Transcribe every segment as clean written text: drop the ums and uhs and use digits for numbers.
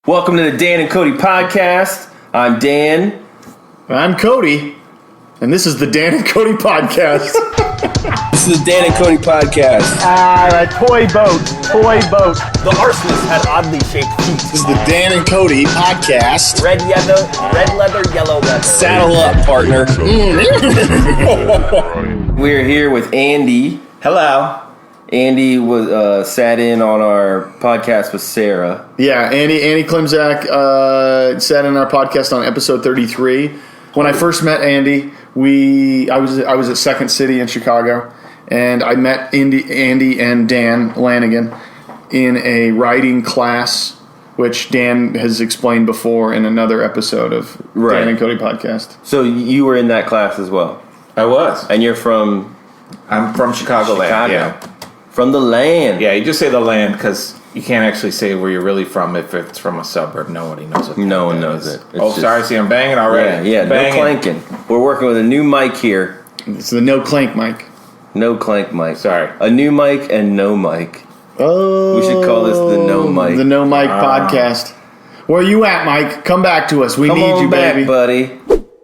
Welcome to the Dan and Kody podcast. I'm Dan. I'm Kody. And this is the Dan and Kody podcast. This is the Dan and Kody podcast. A toy boat. The arsonist had oddly shaped feet. This is the Dan and Kody podcast. Red leather, yellow leather. Saddle up, partner. We're here with Andy. Hello. Andy was sat in on our podcast with Sarah. Yeah, Andy Klimczak sat in our podcast on episode 33. When I first met Andy, I was at Second City in Chicago, and I met Andy and Dan Lanigan in a writing class, which Dan has explained before in another episode of Dan and Kody podcast. So you were in that class as well? I was. And you're from? I'm from Chicago. Yeah. From the land. Yeah, you just say the land because you can't actually say where you're really from if it's from a suburb. Nobody knows it. No one knows it. Sorry. See, I'm banging already. Yeah, banging. No clanking. We're working with a new mic here. It's the no clank mic. No clank mic. Sorry. A new mic and no mic. Oh. We should call this the no mic. The no mic podcast. Where you at, Mike? Come back to us. We need you, back, baby. buddy.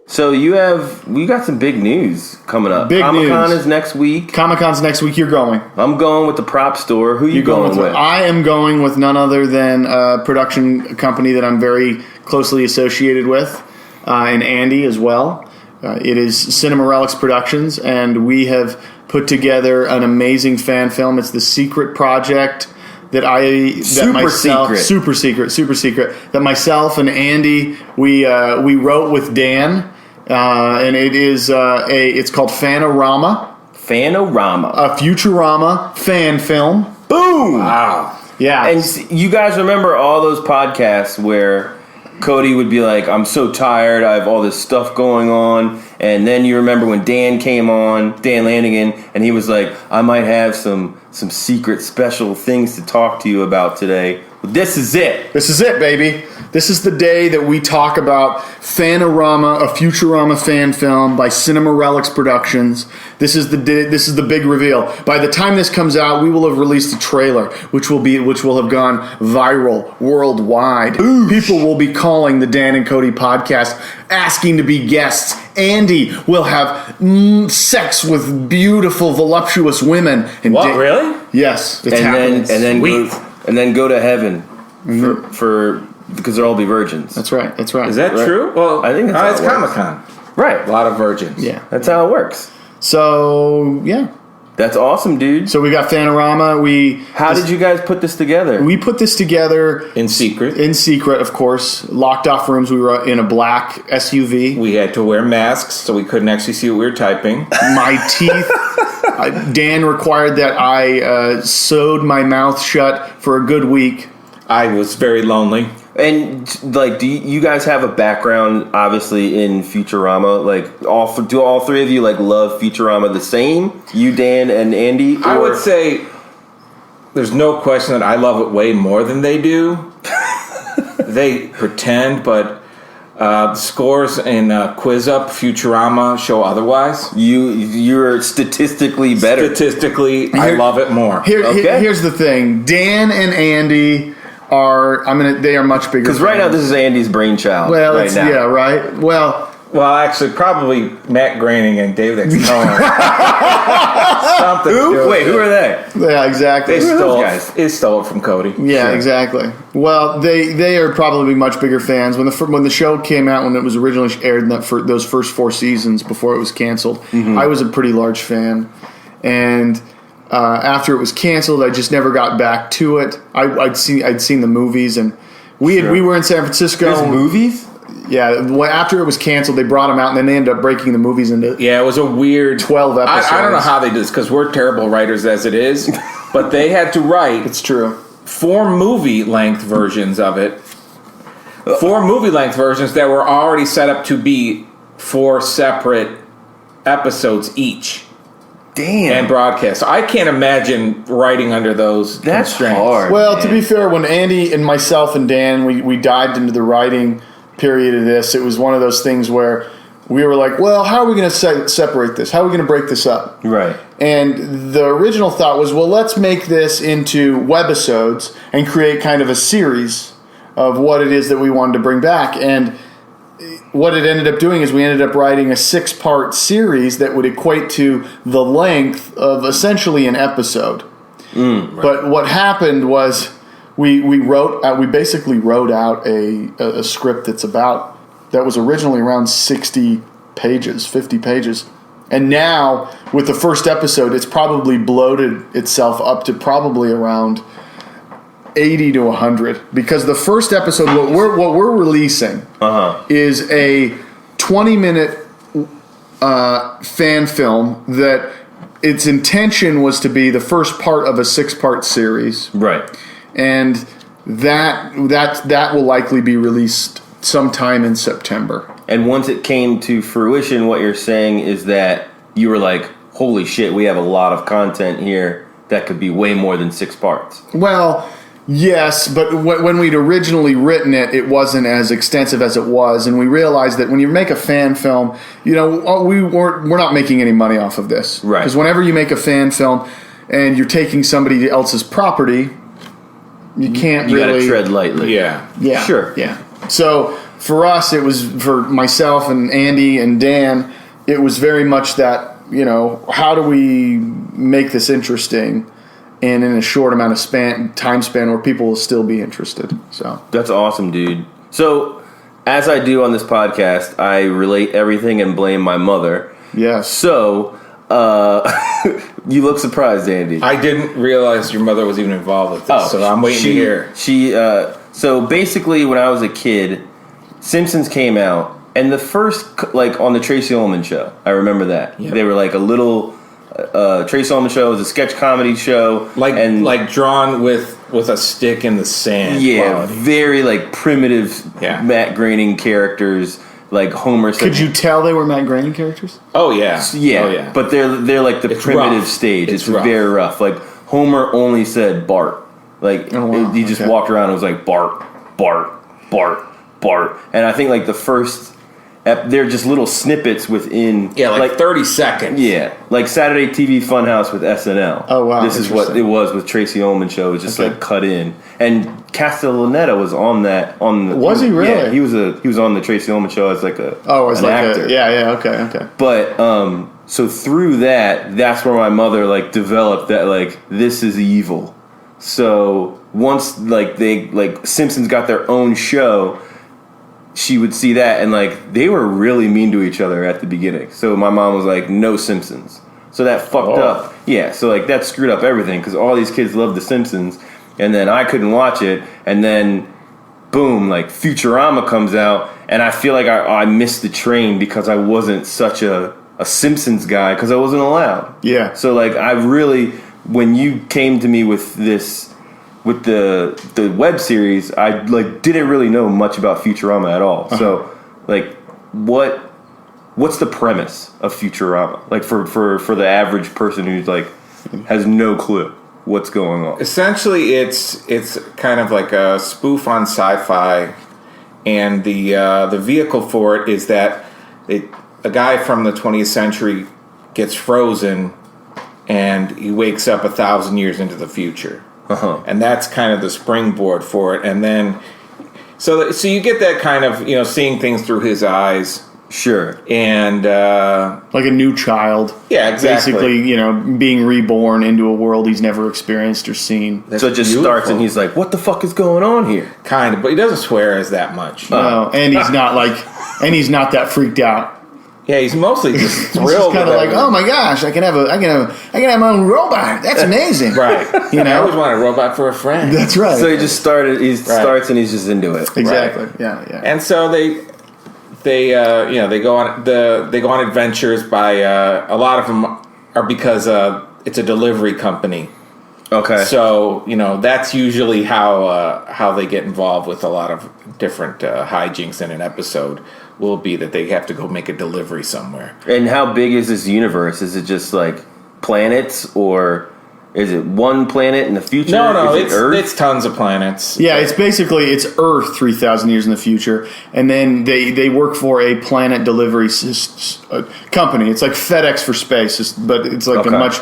So we got some big news coming up. Big Comic-Con news. is next week. Comic-Con's next week. You're going. I'm going with the prop store. Who you going with? I am going with none other than a production company that I'm very closely associated with, and Andy as well. It is Cinema Relics Productions, and we have put together an amazing fan film. It's the secret project super secret that myself and Andy we wrote with Dan, and it is it's called Fan-O-Rama. Fan-O-Rama, a Futurama fan film. Boom! Wow. Yeah. And you guys remember all those podcasts where Kody would be like, I'm so tired, I have all this stuff going on. And then you remember when Dan came on, Dan Lanigan, and he was like, I might have some secret special things to talk to you about today. Well, this is it. This is it, baby. This is the day that we talk about Fan-O-Rama, a Futurama fan film by Cinema Relics Productions. This is the big reveal. By the time this comes out, we will have released a trailer, which will have gone viral worldwide. Ooh. People will be calling the Dan and Kody podcast, asking to be guests. Andy will have sex with beautiful, voluptuous women. And what? Really? Yes. It's happening. And then go to heaven for because they'll all be virgins. That's right. Is that true? Well, I think that's it's Comic-Con. Right. A lot of virgins. Yeah. That's how it works. So, yeah. That's awesome, dude. So we got Fan-O-Rama. How did you guys put this together? We put this together in secret. In secret, of course. Locked off rooms. We were in a black SUV. We had to wear masks so we couldn't actually see what we were typing. My teeth. Dan required that I sewed my mouth shut for a good week. I was very lonely. And do you guys have a background, obviously, in Futurama? Do all three of you love Futurama the same? You, Dan, and Andy? I would say there's no question that I love it way more than they do. They pretend, but scores in Quiz Up Futurama show otherwise. You're statistically better. Statistically, I love it more. Here's the thing: Dan and Andy they are much bigger. Because right now this is Andy's brainchild. Well, right now. Yeah, right. Well, actually, probably Matt Groening and David X. Something. Who are they? Yeah, exactly. They stole it from Kody. Yeah, sure. Exactly. Well, they are probably much bigger fans. When the show came out, when it was originally aired in those first 4 seasons before it was canceled, I was a pretty large fan, and after it was canceled, I just never got back to it. I'd seen the movies, and we were in San Francisco. There's movies? Yeah, after it was canceled, they brought them out, and then they ended up breaking the movies into it was a weird 12 episodes. I don't know how they did this because we're terrible writers as it is, but they had to write. It's true. 4 movie-length versions of it. 4 movie-length versions that were already set up to be 4 separate episodes each. Damn. And broadcast. So I can't imagine writing under those constraints. Hard. Well, to be fair, when Andy and myself and Dan, we dived into the writing period of this, it was one of those things where we were like, well, how are we going to separate this? How are we going to break this up? Right. And the original thought was, well, let's make this into webisodes and create kind of a series of what it is that we wanted to bring back. And what it ended up doing is we ended up writing a 6-part series that would equate to the length of essentially an episode. Right. But what happened was we basically wrote out a script that was originally around 60 pages, 50 pages. And now, with the first episode, it's probably bloated itself up to probably around 80 to 100. Because the first episode, what we're releasing is a 20-minute fan film that its intention was to be the first part of a 6-part series. Right. And that will likely be released sometime in September. And once it came to fruition, what you're saying is that you were like, holy shit, we have a lot of content here that could be way more than 6 parts. Well, yes, but when we'd originally written it, it wasn't as extensive as it was, and we realized that when you make a fan film, we're not making any money off of this. Right. Because whenever you make a fan film and you're taking somebody else's property, you can't You really... gotta tread lightly. Yeah. Yeah. Sure. Yeah. So for us, it was, for myself and Andy and Dan, it was very much that, how do we make this interesting and in a short amount of time span where people will still be interested. So That's awesome, dude. So, as I do on this podcast, I relate everything and blame my mother. yes. So, you look surprised, Andy. I didn't realize your mother was even involved with this, so I'm waiting to hear. So basically, when I was a kid, Simpsons came out, and the first, on the Tracy Ullman show, I remember that. Yep. They were like a little Tracy Ullman show. It was a sketch comedy show. Like drawn with a stick in the sand. Yeah, quality. very primitive Matt Groening characters. Like Homer said. Could you tell they were Matt Groening characters? Oh yeah. Yeah, Oh, yeah. but they're like the primitive rough. stage. It's rough. very rough. Like Homer only said Bart. He just walked around and was like Bart, Bart, Bart, Bart. And I think the first, they're just little snippets within. Yeah, like 30 seconds. Yeah, like Saturday TV Funhouse with SNL. Oh wow, This is what it was with Tracy Ullman show. It was just cut in, and Castellaneta was on that. Was he really? Yeah, he was on the Tracy Ullman show as an actor. Okay. But so through that's where my mother developed that this is evil. So once they Simpsons got their own show, she would see that and they were really mean to each other at the beginning. So my mom was like, no Simpsons. So that fucked up. Yeah, so that screwed up everything because all these kids loved the Simpsons, and then I couldn't watch it, and then boom, Futurama comes out, and I feel like I missed the train because I wasn't such a Simpsons guy because I wasn't allowed. Yeah. So I really, when you came to me with this, with the web series, I didn't really know much about Futurama at all. So what's the premise of Futurama? For the average person who's has no clue what's going on. Essentially, it's kind of like a spoof on sci-fi, and the vehicle for it is that a guy from the 20th century gets frozen, and he wakes up 1,000 years into the future. And that's kind of the springboard for it. And then, so you get that kind of, seeing things through his eyes. Sure. And, like a new child. Yeah, exactly. Basically, being reborn into a world he's never experienced or seen. That's so it just beautiful. starts and he's like, what the fuck is going on here? Kind of, but he doesn't swear as that much. No, and he's not he's not that freaked out. Yeah, he's mostly just He's thrilled. just kind of oh my gosh, I can have my own robot. That's amazing. Right. I always wanted a robot for a friend. That's right. So he just starts and he's just into it. Exactly. Right. Yeah. And so they go on adventures by a lot of them are because it's a delivery company. Okay. So that's usually how they get involved with a lot of different hijinks in an episode. Will be that they have to go make a delivery somewhere. And how big is this universe? Is it just planets, or is it one planet in the future? No, is it Earth? it's tons of planets. Yeah, it's Earth 3,000 years in the future, and then they work for a planet delivery company. It's like FedEx for space, but it's a much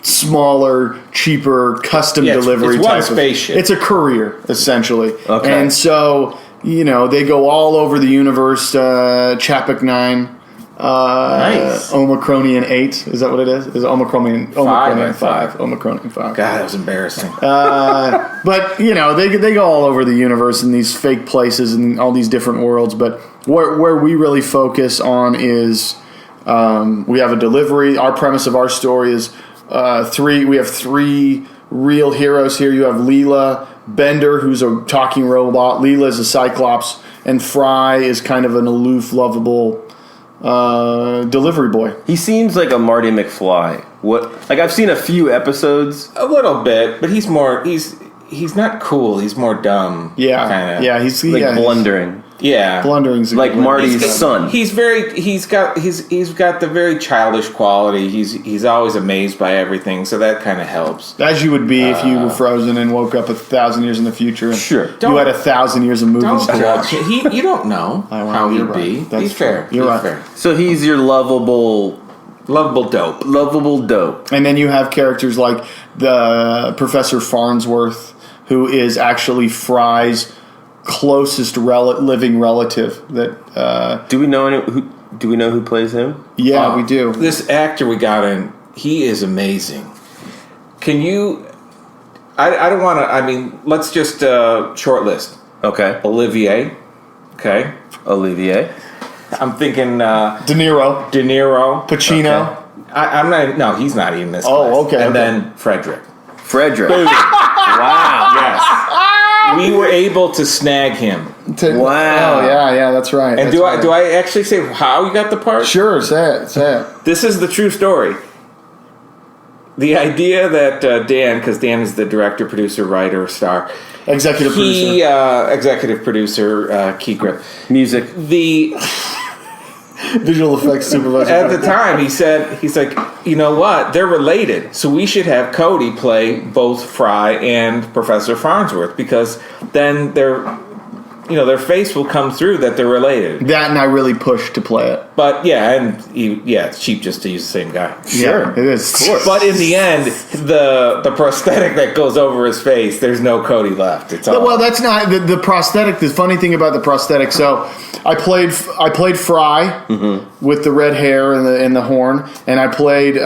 smaller, cheaper, custom delivery it's one type spaceship. It's a courier, essentially. Okay. And so, they go all over the universe. Chapek 9. Nice. Omicronian 8. Is that what it is? Is it Omicronian 5? Omicronian 5. God, that was embarrassing. But, they go all over the universe in these fake places and all these different worlds. But where we really focus on is we have a delivery. Our premise of our story is we have 3 real heroes here. You have Leela, Bender, who's a talking robot. Leela is a Cyclops. And Fry is kind of an aloof, lovable delivery boy. He seems like a Marty McFly. I've seen a few episodes. A little bit, but he's not cool. He's more dumb. Yeah, kinda. yeah. He's blundering. Yeah, blundering's a Like good word. Marty's son. He's got the very childish quality. He's always amazed by everything, so that kind of helps. As you would be if you were frozen and woke up 1,000 years in the future. And Sure. you had 1,000 years of movies Don't to watch. judge. You don't know how he'd You're be. right. That's He's fair. true. You're He's right. fair. So he's your lovable dope. And then you have characters like the Professor Farnsworth, who is actually Fry's closest living relative. That Do we know who plays him? we do. This actor we got in, he is amazing. Can you? I don't want to. I mean, let's just short list. Okay. Olivier. Okay. Olivier. I'm thinking De Niro, Okay. Pacino. I'm not. No, he's not even this. Oh, list. okay, And okay. then Frederick. Wow. Yes. We were able to snag him. Wow. Oh yeah, that's right. And That's do right. I actually say how you got the part? Sure, say it. This is the true story. The idea that Dan, because Dan is the director, producer, writer, star, Executive producer. executive producer, key grip. Music. The Visual effects supervisor. at the time he's like, you know what? They're related, so we should have Kody play both Fry and Professor Farnsworth because then their face will come through that they're related. That and I really pushed to play it. But it's cheap just to use the same guy. Yeah, it is. Of course. But in the end, the prosthetic that goes over his face, there's no Kody left. It's all. Well, that's not the prosthetic. The funny thing about the prosthetic. So I played Fry with the red hair and the horn, and I played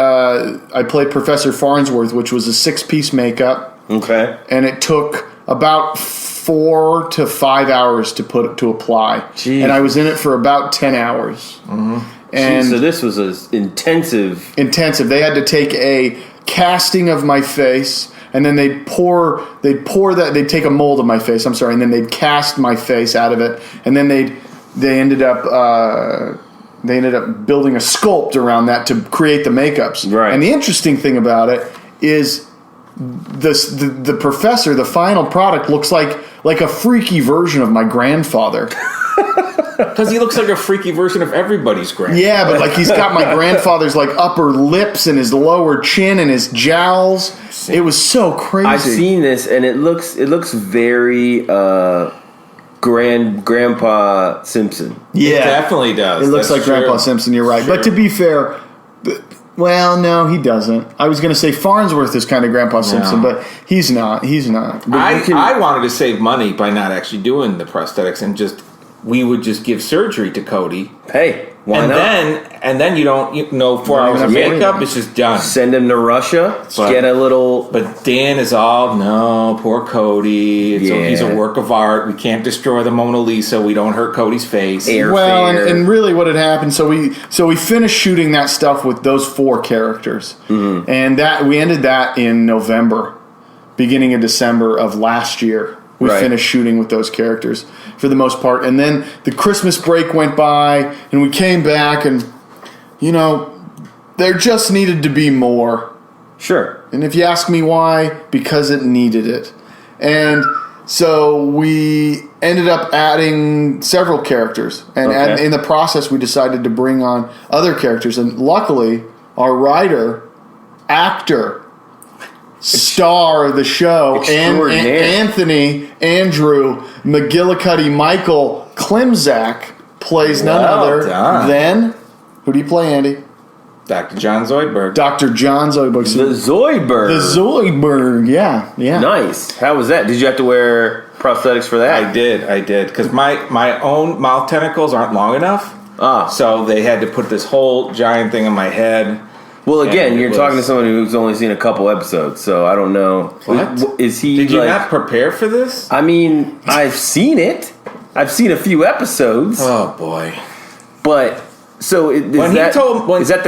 Professor Farnsworth, which was a 6-piece makeup. Okay. And it took about 4 to 5 hours to apply. Jeez. And I was in it for about 10 hours. Mm-hmm. And so this was intensive. They had to take a casting of my face, and then they'd take a mold of my face. I'm sorry, and then they'd cast my face out of it, and then they ended up building a sculpt around that to create the makeups. Right. And the interesting thing about it is the professor, the final product, looks like a freaky version of my grandfather. Because he looks like a freaky version of everybody's grandfather. Yeah, but like he's got my grandfather's like upper lips and his lower chin and his jowls. It was so crazy. I've seen this, and it looks very Grandpa Simpson. Yeah, It definitely does. It looks That's like Grandpa true. Simpson. You're right, Sure. but to be fair. Well, no, he doesn't. I was going to say Farnsworth is kind of Grandpa Simpson, but he's not. He's not. I wanted to save money by not actually doing the prosthetics and we would just give surgery to Kody. Hey, why not? And then you don't 4 hours of makeup. It's just done. Send him to Russia. Get a little. But Dan is all no, poor Kody. He's a work of art. We can't destroy the Mona Lisa. We don't hurt Cody's face. And really, what had happened? So we finished shooting that stuff with those 4 characters, and that we ended that in November, beginning of December of last year. We finished shooting with those characters for the most part. And then the Christmas break went by, and we came back, and, there just needed to be more. Sure. And if you ask me why, because it needed it. And so we ended up adding several characters. And in the process, we decided to bring on other characters. And luckily, our writer, actor, star of the show, Andrew McGillicuddy Michael Klimczak plays none other than, who do you play, Andy? Dr. John Zoidberg. Dr. John Zoidberg. The Zoidberg. The Zoidberg, yeah. Nice. How was that? Did you have to wear prosthetics for that? I did. Because my own mouth tentacles aren't long enough. So they had to put this whole giant thing on my head. Well, again, you're talking to someone who's only seen a couple episodes, so I don't know. What? Is he? Did you not prepare for this? I mean, I've seen it. I've seen a few episodes. Oh boy! But so is that the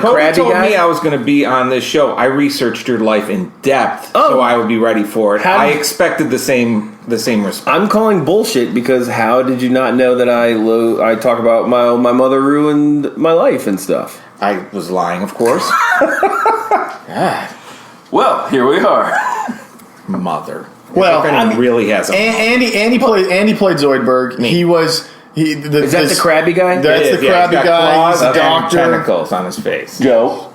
Kody crabby told guy? me I was going to be on this show, I researched your life in depth, so I would be ready for it. I expected the same response. I'm calling bullshit because how did you not know that I talk about my mother ruined my life and stuff? I was lying, of course. God. Well, here we are. Mother. Well, really has a Andy played Zoidberg. Me. He was Is that the crabby guy? That's the crabby guy. He's a and doctor. tentacles on his face. Joe.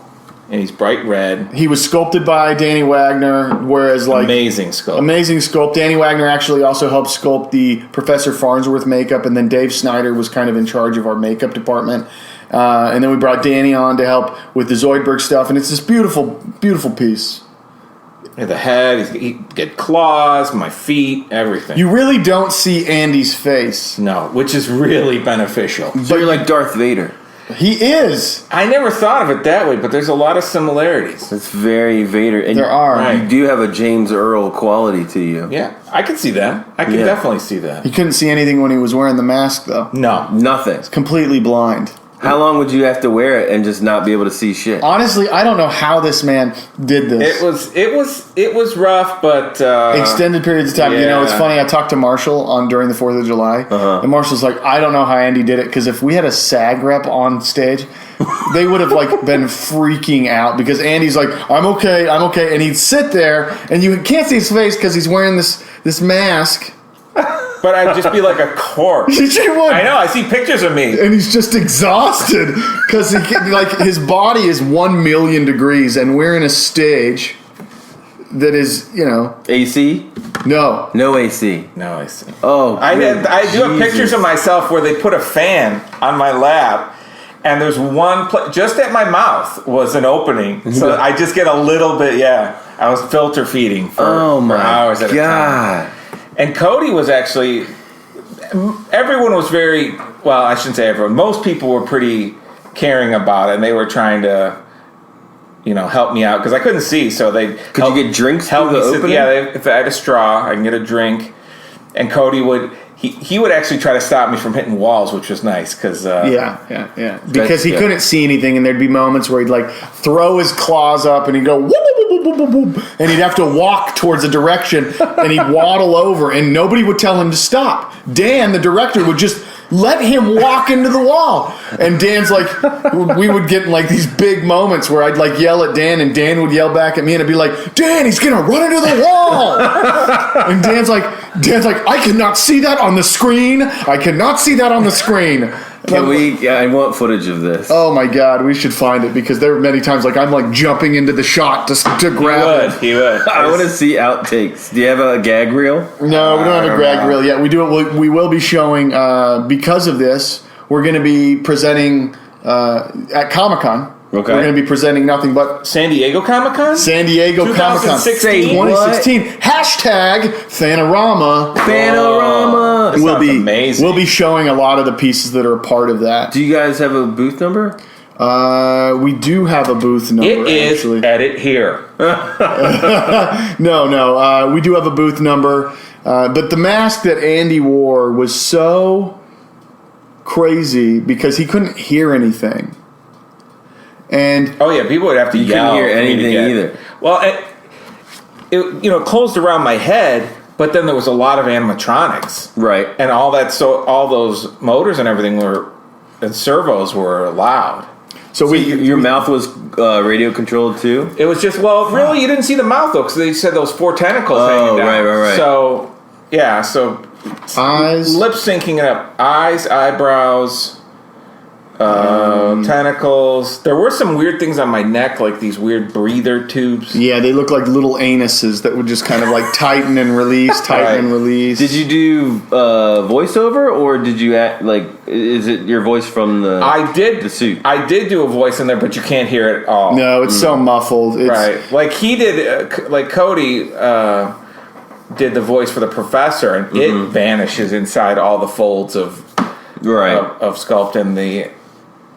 And he's bright red. He was sculpted by Danny Wagner, whereas Amazing sculpt. Amazing sculpt. Danny Wagner actually also helped sculpt the Professor Farnsworth makeup, and then Dave Snyder was kind of in charge of our makeup department. And then we brought Danny on to help with the Zoidberg stuff, and it's this beautiful, beautiful piece. Yeah, the head, he get claws, my feet, everything. You really don't see Andy's face. No, which is really beneficial. So you're like Darth Vader. He is. I never thought of it that way, but there's a lot of similarities. It's very Vader. And There are. You do have a James Earl quality to you. Yeah, I can see that. I can definitely see that. He couldn't see anything when he was wearing the mask, though. No. Nothing. Completely blind. How long would you have to wear it and just not be able to see shit? Honestly, I don't know how this man did this. It was rough, but Extended periods of time. You know, it's yeah. funny. I talked to Marshall during the 4th of July, and Marshall's like, I don't know how Andy did it, because if we had a SAG rep on stage, they would have been freaking out, because Andy's like, I'm okay, and he'd sit there, and you can't see his face because he's wearing this mask. But I'd just be like a corpse. I know. I see pictures of me, and he's just exhausted because his body is 1,000,000 degrees, and we're in a stage that is, AC? no AC. No, I see. Oh, I do have pictures of myself where they put a fan on my lap, and there's one just at my mouth was an opening, so I just get a little bit. Yeah, I was filter feeding for hours at a time. And Kody was actually, everyone was very, well, I shouldn't say everyone, most people were pretty caring about it, and they were trying to, help me out, because I couldn't see, so they Could you get drinks help through me the sit, opening? yeah, if I had a straw, I can get a drink, and Kody would, he would actually try to stop me from hitting walls, which was nice, because... Yeah. Because he couldn't see anything, and there'd be moments where he'd throw his claws up, and he'd go, whoop, whoop, whoop, whoop, whoop, whoop, and he'd have to walk towards a direction, and he'd waddle over, and nobody would tell him to stop. Dan, the director, would just let him walk into the wall. And Dan's we would get in these big moments where I'd yell at Dan, and Dan would yell back at me, and I'd be like, Dan, he's gonna run into the wall. And Dan's like, I cannot see that on the screen. I cannot see that on the screen. Can we? Yeah, I want footage of this. Oh my God, we should find it, because there were many times I'm jumping into the shot to grab it. He would. I want to see outtakes. Do you have a gag reel? No, we don't have a gag reel yet. We will be showing, because of this, we're going to be presenting at Comic-Con. Okay. We're going to be presenting nothing but San Diego Comic-Con? San Diego Comic-Con 2016. Hashtag Fan-O-Rama. Fan-O-Rama. That sounds amazing. We'll be showing a lot of the pieces that are a part of that. Do you guys have a booth number? We do have a booth number. It is actually. edit here. No. We do have a booth number. But the mask that Andy wore was so crazy because he couldn't hear anything. And people would have to yell. Couldn't hear anything either. Well, it closed around my head, but then there was a lot of animatronics, Right. and all that. So all those motors and everything and servos were loud. so Your mouth was radio controlled too? It was just really you didn't see the mouth though, because they said those 4 tentacles hanging down. Right. So eyes, lip syncing it up, eyes, eyebrows. tentacles. There were some weird things on my neck, like these weird breather tubes. Yeah, they look like little anuses that would just kind of like tighten and release, tighten and release. Did you do voiceover, or did you act like? Is it your voice from the? I did the suit. I did do a voice in there, but you can't hear it at all. No, it's so muffled. It's, Right, like he did, like Kody did the voice for the professor, and it vanishes inside all the folds of sculpt, and the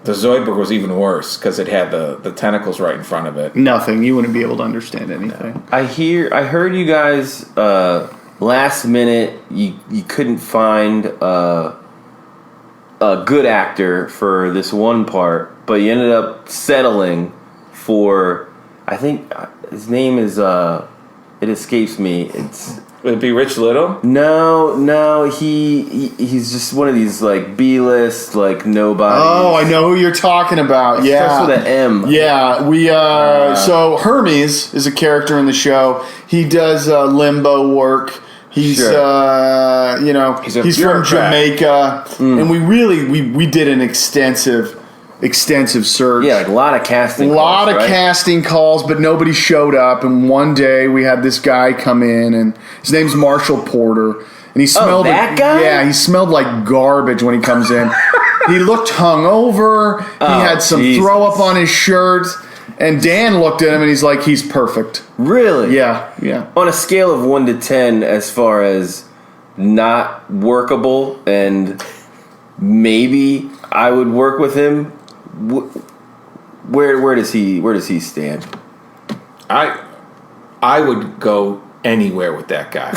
Zoidberg was even worse because it had the tentacles right in front of it. Nothing. You wouldn't be able to understand anything. I heard you guys last minute. You couldn't find a good actor for this one part, but you ended up settling for. I think his name is. It escapes me. Would it be Rich Little? No, he's just one of these like B-list like nobody. Oh, I know who you're talking about. Yeah, starts with an M. Yeah, we so Hermes is a character in the show. He does limbo work. He's Sure. he's from Jamaica, and we did an extensive search. Yeah, like a lot of casting. A lot calls, of right? casting calls, but nobody showed up. And one day we had this guy come in, and his name's Marshall Porter. And he smelled that guy? Yeah, he smelled like garbage when he comes in. He looked hungover. He had some throw up on his shirt. And Dan looked at him and he's like, he's perfect. Really? Yeah. On a scale of 1 to 10, as far as not workable and maybe I would work with him. Where does he stand? I would go anywhere with that guy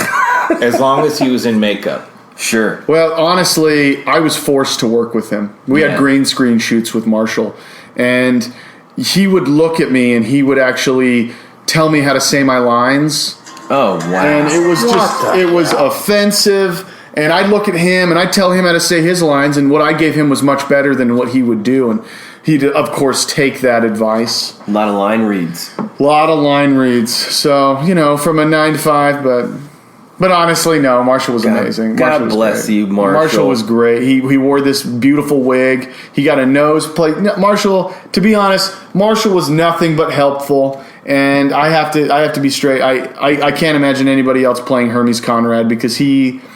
as long as he was in makeup. Sure. Well, honestly, I was forced to work with him. We had green screen shoots with Marshall, and he would look at me and he would actually tell me how to say my lines. Oh, wow. And it was it was offensive. And I'd look at him and I'd tell him how to say his lines, and what I gave him was much better than what he would do. And he'd, of course, take that advice. A lot of line reads. A lot of line reads. So, from a 9 to 5, but honestly, no, Marshall was amazing. God bless you, Marshall. Marshall was great. He wore this beautiful wig. He got a nose plate. Marshall, to be honest, Marshall was nothing but helpful. And I have to be straight. I can't imagine anybody else playing Hermes Conrad because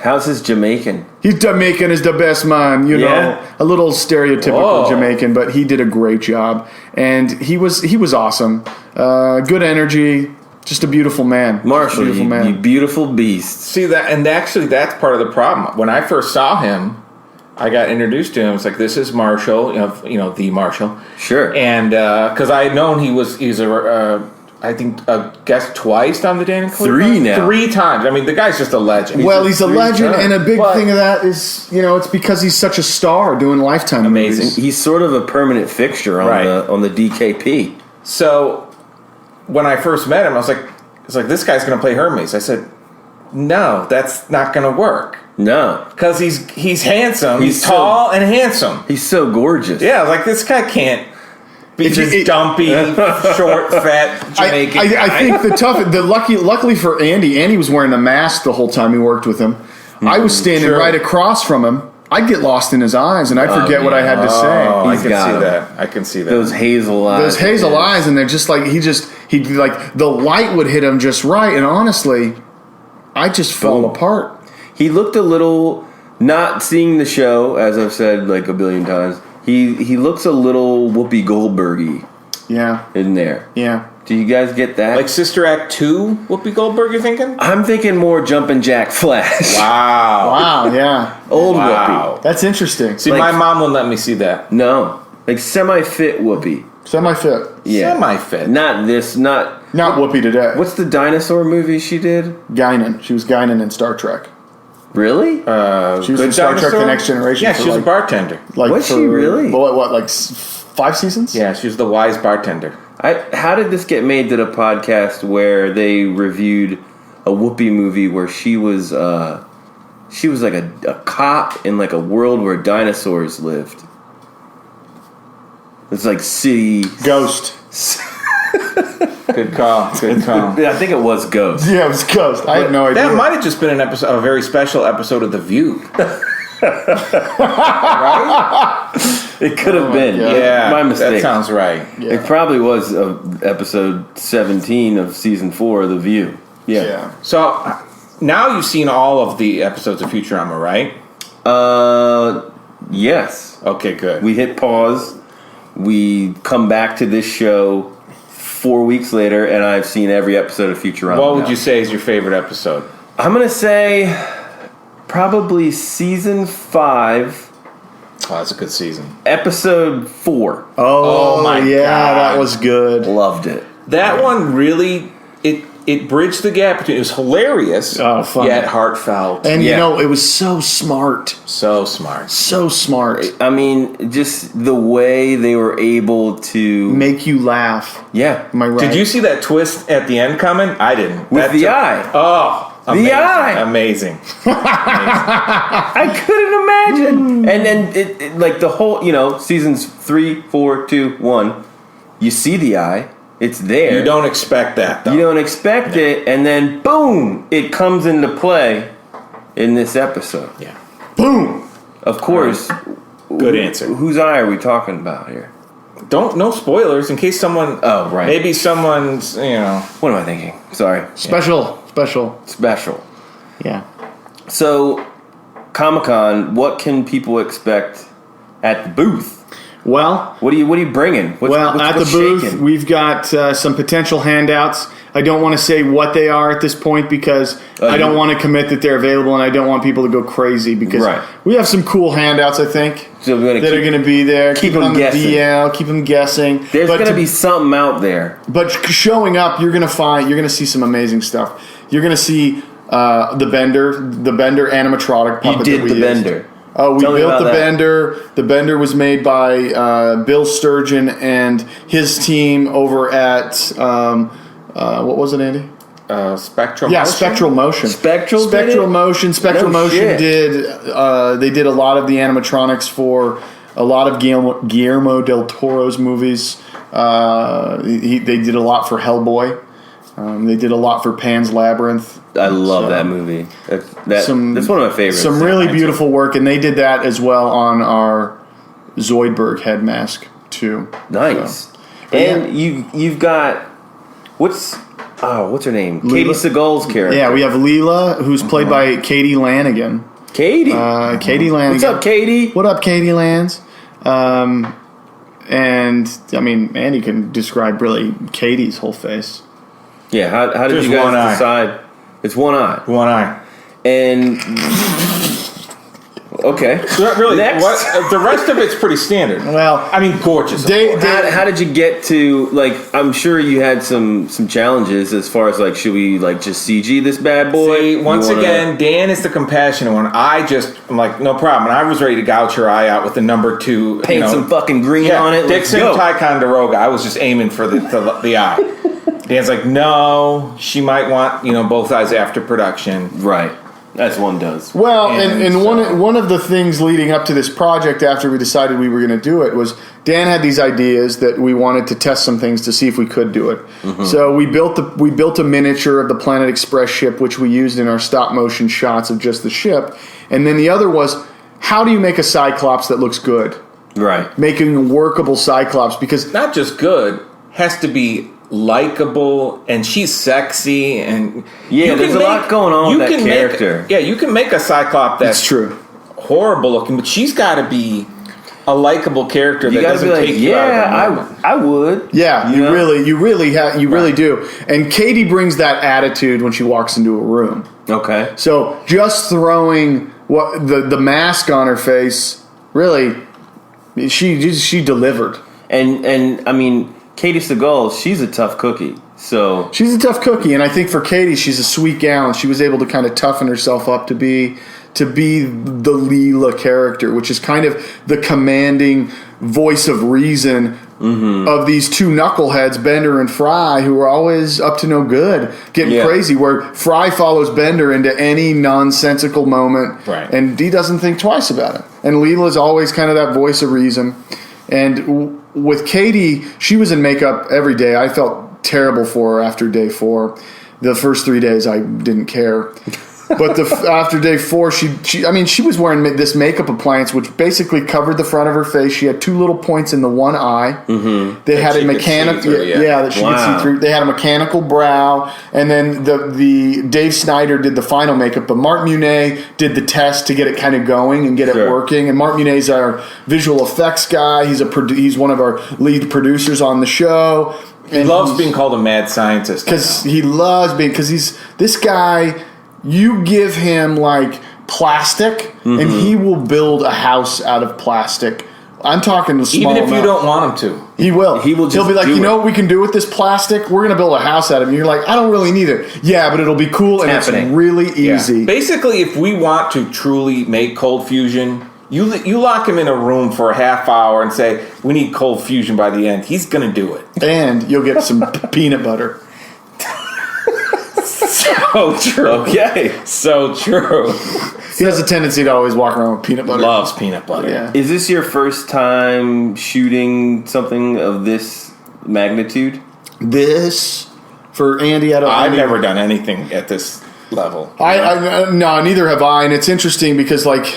How's his Jamaican? he's Jamaican is the best man, Yeah. a little stereotypical Jamaican, but he did a great job, and he was awesome. Good energy, just a beautiful man. Marshall, you beautiful beast. See that, and actually, that's part of the problem. When I first saw him, I got introduced to him. It's like, this is Marshall, the Marshall. Sure. And because I had known he's a guest twice on the Dan and Kody. 3 now. 3 times. I mean, the guy's just a legend. He's a legend, and a big thing of that is, it's because he's such a star doing Lifetime Amazing. movies. He's sort of a permanent fixture on the DKP. So when I first met him, I was like, it's like, this guy's going to play Hermes. I said, no, that's not going to work. No. Because he's handsome. He's tall and handsome. He's so gorgeous. Yeah, like, this guy can't be this dumpy, short, fat Jamaican I think luckily for Andy was wearing a mask the whole time he worked with him. I was standing right across from him. I'd get lost in his eyes, and I'd forget what I had to say. Oh, I can see that. Those hazel eyes. And they're just like, he'd like, the light would hit him just right, and honestly, I just fell apart. He looked a little, not seeing the show, as I've said like a billion times, he looks a little Whoopi Goldberg-y in there. Yeah. Do you guys get that? Like Sister Act 2, Whoopi Goldberg, you're thinking? I'm thinking more Jumpin' Jack Flash. Wow. Yeah. Old Whoopi. That's interesting. See, my mom wouldn't let me see that. No. Like semi-fit Whoopi. Semi-fit. Yeah. Semi-fit. Not Whoopi today. What's the dinosaur movie she did? Guinan. She was Guinan in Star Trek. Really? She was in Star Trek The Next Generation. Yeah, she was a bartender. Was she really? What, like 5 seasons? Yeah, she was the wise bartender. How did this get made to the podcast where they reviewed a Whoopi movie where she was like a cop in like a world where dinosaurs lived? It's like city Ghost. Good call. I think it was Ghost. Yeah, it was Ghost. I have no idea. That might have just been a very special episode of The View. Right? It could have been. God. Yeah, my mistake. that sounds right. Yeah. It probably was episode 17 of season 4 of The View. Yeah. So now you've seen all of the episodes of Futurama, right? Yes. Okay, good. We hit pause. We come back to this show 4 weeks later, and I've seen every episode of Futurama. What would now. you say is your favorite episode? I'm going to say probably season 5, Oh, that's a good season. episode 4. Oh, my yeah, God. that was good. Loved it. That one really, it bridged the gap between, it was hilarious, Fun. yet heartfelt. And, Yeah. it was so smart. So smart. So smart. I mean, just the way they were able to... Make you laugh. Yeah. Am I right? Did you see that twist at the end coming? I didn't. With the eye. Oh, amazing. The eye. Amazing. I couldn't imagine. And then, it like the whole, seasons 3, 4, 2, 1, you see the eye. It's there. You don't expect that, though. You don't expect it, and then, boom, it comes into play in this episode. Yeah. Boom! Of course. Good answer. Whose eye are we talking about here? No spoilers in case someone. Oh, right. Maybe someone's, What am I thinking? Sorry. Special. Special. Yeah. So, Comic-Con, what can people expect at the booth? Well, What are you bringing? at the booth, shaking? we've got some potential handouts. I don't want to say what they are at this point because I don't want to commit that they're available, and I don't want people to go crazy because Right. we have some cool handouts, I think, So we're gonna that are going to be there. keep it them on the guessing. DL, keep them guessing. There's But going to be something out there. But showing up, you're going to see some amazing stuff. You're going to see the Bender animatronic puppet. You did that we the used. Bender. Oh, we Tell me built about the that. Bender. The Bender was made by Bill Sturgeon and his team over at what was it, Andy? Spectral. Yeah, Motion? Spectral Motion. Spectral did Spectral it? Motion. Spectral No Motion shit. did. They did a lot of the animatronics for a lot of Guillermo del Toro's movies. They did a lot for Hellboy. They did a lot for Pan's Labyrinth. I love that movie. That's one of my favorites. Some really beautiful work, and they did that as well on our Zoidberg head mask too. Nice. So, and you've got what's her name? Leela? Katie Seagal's character. Yeah, we have Leela, who's played by Katie Lanigan. Katie. Katie Lanigan. What's up, Katie? What up, Katie Lands? And I mean, Andy can describe really Katie's whole face. Yeah. How did Just you one eye. guys decide? It's one eye. One eye. And okay. Really, Next. the rest of it's pretty standard. Well, I mean, gorgeous. How did you get to, like, I'm sure you had some challenges as far as, like, should we, like, just CG this bad boy? See, You once wanna- again, Dan is the compassionate one. I'm like, no problem. And I was ready to gouge her eye out with the number 2. Paint some fucking green on it. Let's Dixon go. Ticonderoga. I was just aiming for the eye. Dan's like, no, she might want both eyes after production. Right. As one does. well, and so- one of the things leading up to this project, after we decided we were going to do it, was Dan had these ideas that we wanted to test some things to see if we could do it. So we built a miniature of the Planet Express ship, which we used in our stop motion shots of just the ship, and then the other was, how do you make a Cyclops that looks good? Right. Making a workable Cyclops, because Not just good, has to be likable, and she's sexy, and Yeah, you there's can a lot going on with that can character. You can make a Cyclops that's it's true. horrible looking, but she's got to be a likable character You that gotta be doesn't like, take you out of the yeah, moment. I would. Yeah, You you know? really do. And Katie brings that attitude when she walks into a room. Okay. So just throwing the mask on her face, really, she delivered. And I mean, Katie Seagal, she's a tough cookie. So She's a tough cookie, and I think for Katie, she's a sweet gal, and she was able to kind of toughen herself up to be the Leela character, which is kind of the commanding voice of reason of these two knuckleheads, Bender and Fry, who are always up to no good, getting crazy, where Fry follows Bender into any nonsensical moment, Right. and he doesn't think twice about it. And Leela's always kind of that voice of reason. And with Katie, she was in makeup every day. I felt terrible for her after day 4. The first 3 days, I didn't care. But after day 4, she was wearing this makeup appliance, which basically covered the front of her face. She had 2 little points in the one eye. Mm-hmm. They had a mechanical, that she could see through. They had a mechanical brow, and then the Dave Snyder did the final makeup, but Mark Munier did the test to get it kind of going and get it working. And Mark Munier's our visual effects guy. He's one of our lead producers on the show. He loves being called a mad scientist because he's this guy. You give him like plastic, and he will build a house out of plastic. I'm talking the small Even if amount. you don't want him to. He will. He'll be like, you know what we can do with this plastic? We're going to build a house out of it. And you're like, I don't really need it. Yeah, but it'll be cool, and it's really easy. Yeah. Basically, if we want to truly make cold fusion, you lock him in a room for a half hour and say, we need cold fusion by the end. He's going to do it. And you'll get some peanut butter. So true. Okay. So true. He has a tendency to always walk around with peanut butter. Loves peanut butter. Yeah. Is this your first time shooting something of this magnitude? This, for Andy, I've never done anything at this level. No, neither have I. And it's interesting because, like,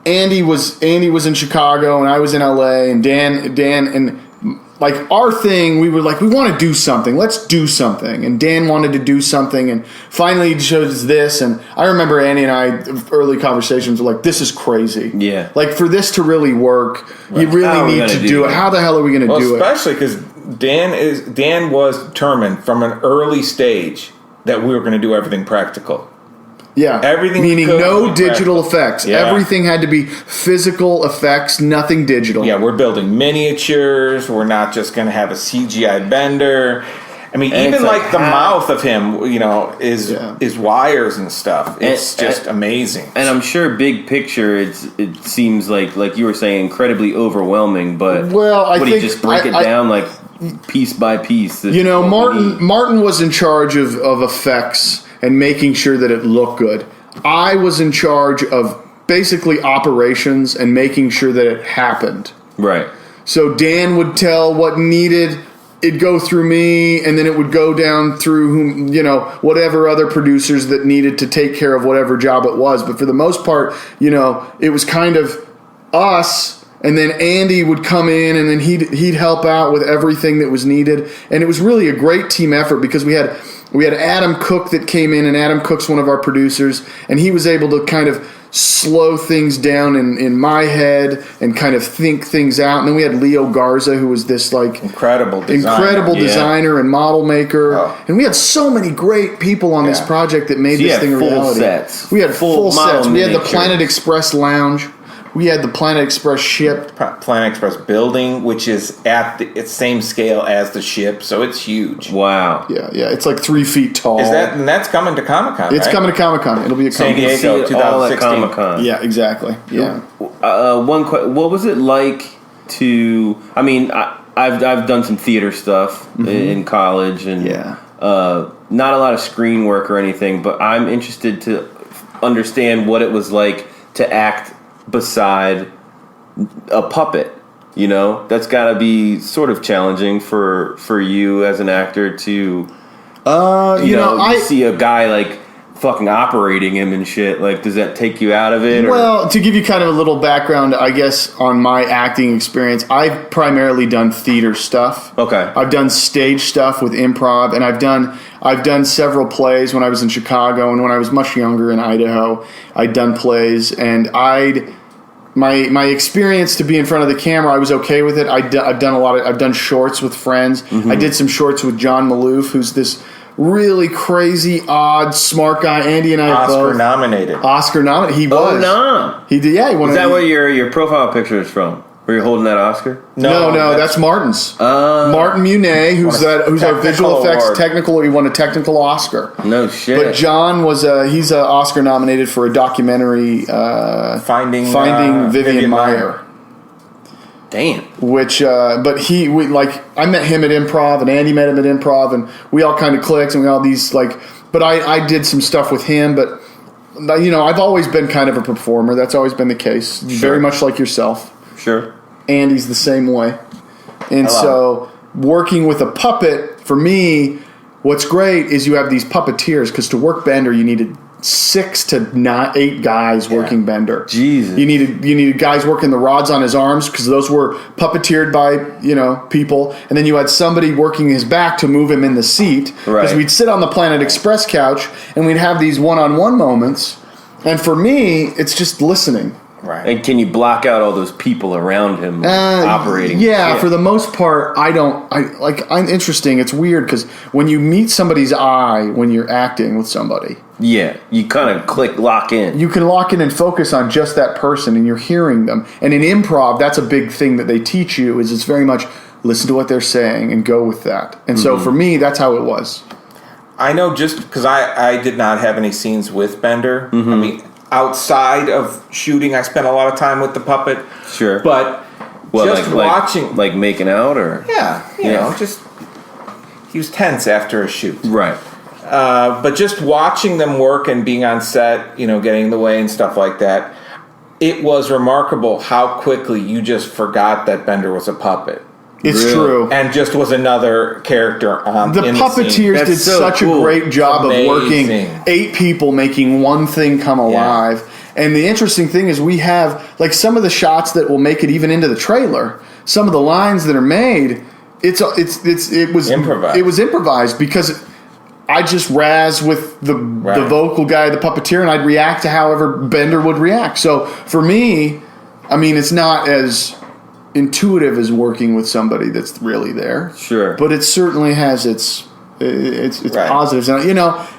Andy was in Chicago and I was in LA, and Dan and like our thing, we were like, we want to do something. Let's do something. And Dan wanted to do something, and finally he chose this. And I remember Andy and I, early conversations were like, this is crazy. Yeah. Like, for this to really work, you really need to do it. How the hell are we going to do it? Especially because Dan was determined from an early stage that we were going to do everything practical. Yeah. Everything, meaning no digital effects. Yeah. Everything had to be physical effects, nothing digital. Yeah, we're building miniatures. We're not just going to have a CGI bender. I mean, and even like the mouth of him, is wires and stuff. It's just amazing. And I'm sure, big picture, it seems like you were saying, incredibly overwhelming. But I think he just break it down like piece by piece. Martin was in charge of effects and making sure that it looked good. I was in charge of basically operations and making sure that it happened. Right. So Dan would tell what needed. It'd go through me, and then it would go down through whatever other producers that needed to take care of whatever job it was. But for the most part, it was kind of us, and then Andy would come in, and then he'd help out with everything that was needed. And it was really a great team effort because we had Adam Cook that came in, and Adam Cook's one of our producers, and he was able to kind of slow things down in my head and kind of think things out. And then we had Leo Garza, who was this like incredible designer and model maker. Oh. And we had so many great people on this project that made this thing a reality. Sets. We had full sets. We had the Planet Express lounge. We had the Planet Express ship. Planet Express building, which is at the same scale as the ship, so it's huge. Wow. Yeah. It's like 3 feet tall. And that's coming to Comic-Con, It's coming to Comic-Con. It'll be a San Diego 2016. Comic-Con. Yeah, exactly. Yeah. What was it like to... I mean, I've done some theater stuff in college, and not a lot of screen work or anything, but I'm interested to understand what it was like to act beside a puppet. That's got to be sort of challenging for you as an actor to I see a guy like fucking operating him and shit. Like, does that take you out of it? Well, to give you kind of a little background, I guess, on my acting experience, I've primarily done theater stuff. Okay. I've done stage stuff with improv, and I've done several plays when I was in Chicago, and when I was much younger in Idaho, I'd done plays, and my experience to be in front of the camera, I was okay with it. I've done shorts with friends. I did some shorts with John Maloof, who's this really crazy, odd, smart guy. Andy and I Oscar nominated. He was. Oh, no. He did. Yeah. Is that where your profile picture is from? Where you're holding that Oscar? No, that's Martin's. Martin Munier, who's our visual effects award. Technical. He won a technical Oscar. No shit. But John he's Oscar nominated for a documentary, Finding Vivian Maier. Damn. Which, but I met him at improv, and Andy met him at improv, and we all kind of clicked, and we all these but I did some stuff with him, but I've always been kind of a performer. That's always been the case. Sure. Very much like yourself. Sure. Andy's the same way. And so working with a puppet, for me, what's great is you have these puppeteers, because to work Bender, you needed 6 to 8 guys working Bender. Jesus. You needed guys working the rods on his arms because those were puppeteered by people, and then you had somebody working his back to move him in the seat because we'd sit on the Planet Express couch and we'd have these one-on-one moments. And for me, it's just listening. Right. And can you block out all those people around him operating? Yeah, for the most part, I'm interesting. It's weird because when you meet somebody's eye when you're acting with somebody, yeah, you kind of lock in. You can lock in and focus on just that person, and you're hearing them. And in improv, that's a big thing that they teach you. Is it's very much listen to what they're saying and go with that. And so for me, that's how it was. I know just because I did not have any scenes with Bender. I mean, outside of shooting, I spent a lot of time with the puppet. Sure. But just watching... Like making out or... Yeah, you know, just... He was tense after a shoot. Right. But just watching them work and being on set, getting in the way and stuff like that, it was remarkable how quickly you just forgot that Bender was a puppet. It's true. And just was another character on the puppeteers did such a great job of working 8 people making one thing come alive. Yeah. And the interesting thing is we have like some of the shots that will make it even into the trailer. Some of the lines that are made, it was improvised. It was improvised because I just razz with the vocal guy, the puppeteer, and I'd react to however Bender would react. So for me, I mean, it's not as intuitive as working with somebody that's really there. Sure. But it certainly has its positives. And,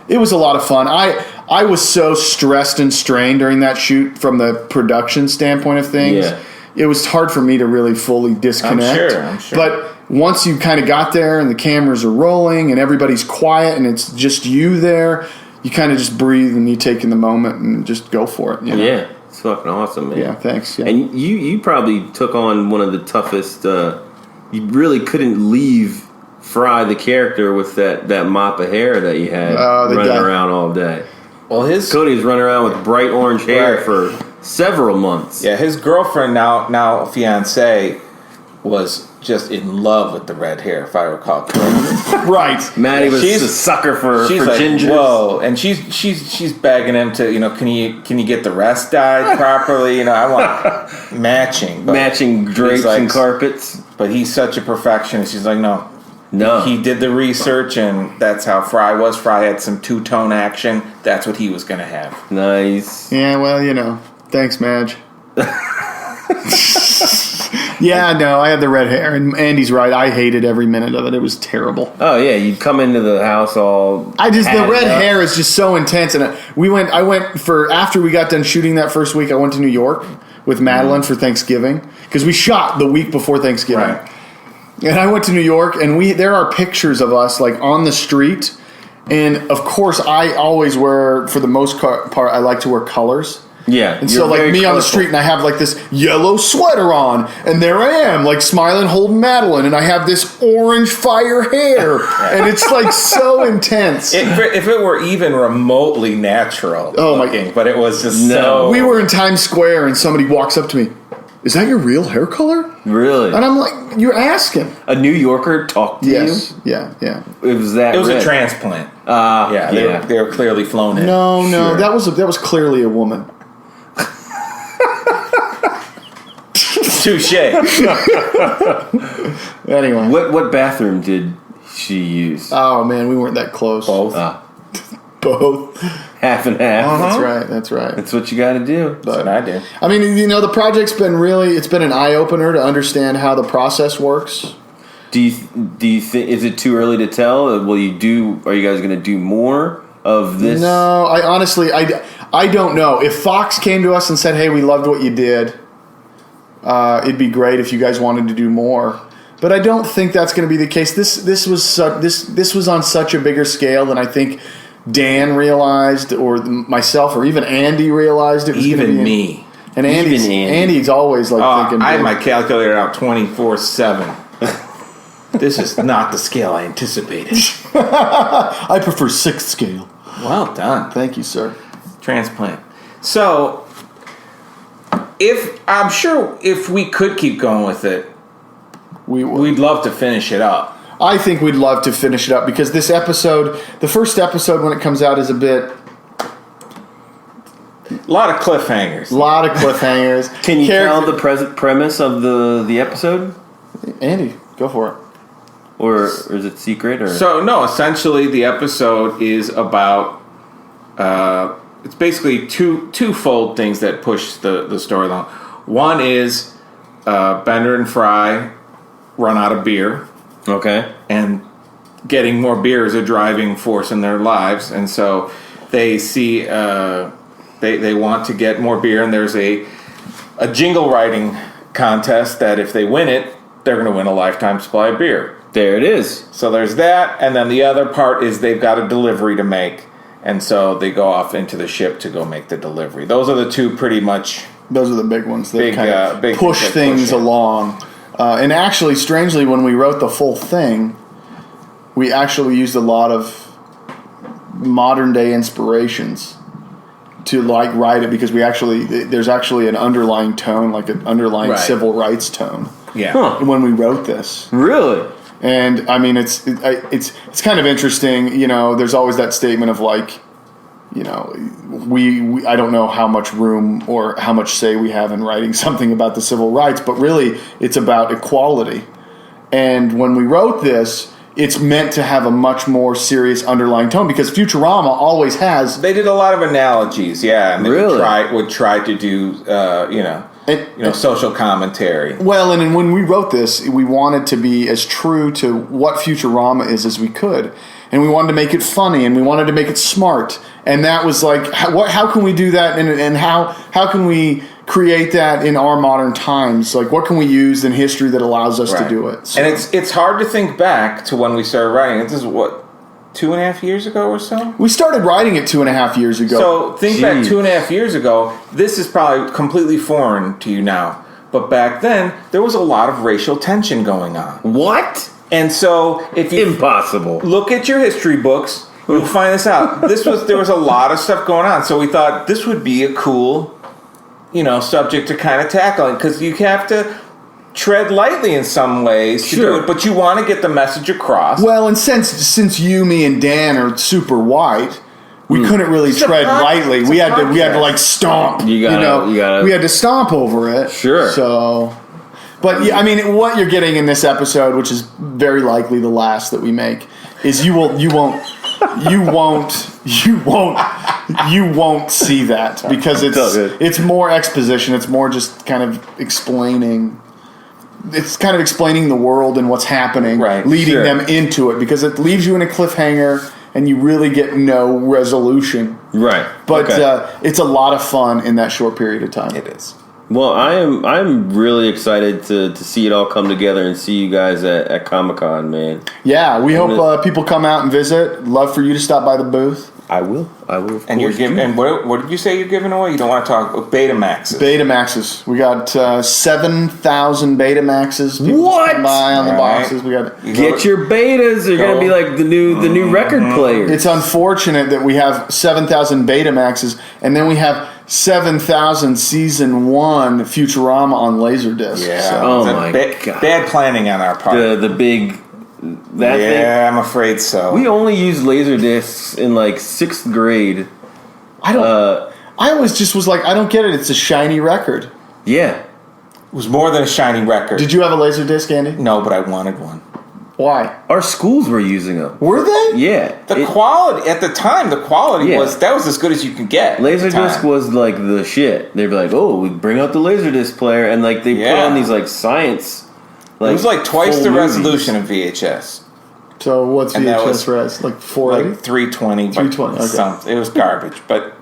it was a lot of fun. I was so stressed and strained during that shoot from the production standpoint of things. Yeah. It was hard for me to really fully disconnect. I'm sure. But once you kind of got there and the cameras are rolling and everybody's quiet and it's just you there, you kind of just breathe and you take in the moment and just go for it. Yeah. It's fucking awesome, man. Yeah, thanks. Yeah. And you probably took on one of the toughest. You really couldn't leave Fry the character with that mop of hair that you had running around all day. Well, Kody was running around with bright orange hair for several months. Yeah, his girlfriend, now fiance, was just in love with the red hair, if I recall correctly. Right. Maddie was a sucker for gingers. Whoa, and she's begging him to, can you get the rest dyed properly? I want matching drapes and carpets. But he's such a perfectionist. She's like, no. He did the research, and that's how Fry was. Fry had some two-tone action. That's what he was going to have. Nice. Yeah, well, thanks, Madge. Yeah, no, I had the red hair, and Andy's right. I hated every minute of it. It was terrible. Oh yeah, you'd come into the house all. The red hair is just so intense, and after we got done shooting that first week. I went to New York with Madeline for Thanksgiving because we shot the week before Thanksgiving, right. And I went to New York, and there are pictures of us like on the street, and of course I always wear, for the most part, I like to wear colors. Yeah, and so like me on the street, and I have like this yellow sweater on, and there I am, like smiling, holding Madeline, and I have this orange fire hair, and it's like so intense. If it were even remotely natural, but it was just so. We were in Times Square, and somebody walks up to me. Is that your real hair color? Really? And I'm like, you're asking. A New Yorker talked to you? Yeah. It was a transplant. They were clearly flown in. No, sure. that was clearly a woman. Touche. Anyway, what bathroom did she use? Oh man, we weren't that close. Both. Both. Half and half. Uh-huh. That's right. That's what you got to do. That's what I do. I mean, the project's been it's been an eye opener to understand how the process works. Do you think, is it too early to tell? Are you guys going to do more of this? No, I honestly don't know. If Fox came to us and said, "Hey, we loved what you did. It'd be great if you guys wanted to do more." But I don't think that's going to be the case. This was on such a bigger scale than I think Dan realized, or myself, or even Andy realized it was going to be. Even me. And Andy's always thinking. I have my calculator out 24/7. This is not the scale I anticipated. I prefer 6th scale. Well done. Thank you, sir. Transplant. So, I'm sure if we could keep going with it, we'd love to finish it up. I think we'd love to finish it up because this episode, the first episode when it comes out, is a bit A lot of cliffhangers. A lot of cliffhangers. Can you tell the premise of the episode? Andy, go for it. Or is it secret? Or So, no, essentially the episode is about... it's basically twofold things that push the story along. One is Bender and Fry run out of beer. Okay. And getting more beer is a driving force in their lives. And so they see... They want to get more beer, and there's a jingle writing contest that if they win it, they're going to win a lifetime supply of beer. There it is. So there's that, and then the other part is they've got a delivery to make, and so they go off into the ship to go make the delivery. Those are the two pretty much... Those are the big ones that big, kind of big push things along. And actually, strangely, when we wrote the full thing, we actually used a lot of modern-day inspirations to write it, because there's actually an underlying tone, like an underlying civil rights tone. Yeah. Huh. When we wrote this, Really? and I mean it's kind of interesting. There's always that statement of we I don't know how much room or how much say we have in writing something about the civil rights, but really it's about equality. And when we wrote this, it's meant to have a much more serious underlying tone, because Futurama always has. They did a lot of analogies, yeah, and they Really? would try to do, social commentary. Well, and when we wrote this, we wanted to be as true to what Futurama is as we could, and we wanted to make it funny, and we wanted to make it smart, and that was like, how can we do that, and how can we create that in our modern times? Like, what can we use in history that allows us to do it? So. And it's hard to think back to when we started writing. This is 2.5 years ago or so? We started writing it 2.5 years ago. So think back 2.5 years ago. This is probably completely foreign to you now. But back then, there was a lot of racial tension going on. What? And so if you Impossible. look at your history books, you'll find this out. There was a lot of stuff going on. So we thought this would be a cool, subject to kind of tackle, because you have to tread lightly in some ways to do it, but you want to get the message across. Well, and since you, me, and Dan are super white, we couldn't really tread lightly. We had to like stomp. You gotta. We had to stomp over it. Sure. So, but yeah, I mean, what you're getting in this episode, which is very likely the last that we make, is you won't see that, because it's more exposition. It's more just kind of explaining. It's kind of explaining the world and what's happening, leading them into it, because it leaves you in a cliffhanger and you really get no resolution. Right. But it's a lot of fun in that short period of time. It is. Well, I'm really excited to see it all come together and see you guys at Comic-Con, man. Yeah, we hope people come out and visit. Love for you to stop by the booth. I will. And you're giving. And what did you say you're giving away? You don't want to talk Betamaxes. Betamaxes. We got 7,000 Betamaxes. What? Come by on the boxes. We got. Get your betas. They're gonna be like the new record players. It's unfortunate that we have 7,000 Betamaxes, and then we have 7,000 season 1 Futurama on Laserdisc. Yeah. So. Oh my god. Bad planning on our part. The big. That thing. I'm afraid so. We only used laser discs in like 6th grade. I always just was like, I don't get it. It's a shiny record. Yeah. It was more than a shiny record. Did you have a Laserdisc, Andy? No, but I wanted one. Why? Our schools were using them. Were they? Yeah. The quality at the time, was as good as you could get. Laserdisc was like the shit. They'd be like, "Oh, we bring out the Laserdisc player," and like they put on these like science. It was like twice the resolution of VHS. So what's VHS res? Like 480? Like 320. 320, okay. It was garbage, but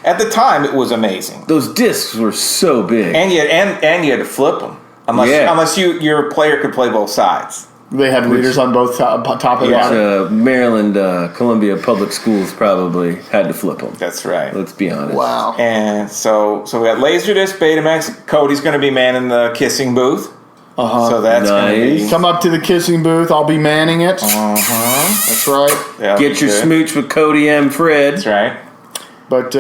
at the time it was amazing. Those discs were so big, and you had to flip them unless your player could play both sides. They had readers on both top and bottom. Maryland, Columbia public schools probably had to flip them. That's right. Let's be honest. Wow. And so we got Laserdisc, Betamax. Cody's going to be manning the kissing booth. So that's nice. Going to be... Come up to the kissing booth. I'll be manning it. That's right. Get your smooch with Kody M. Fred. That's right. But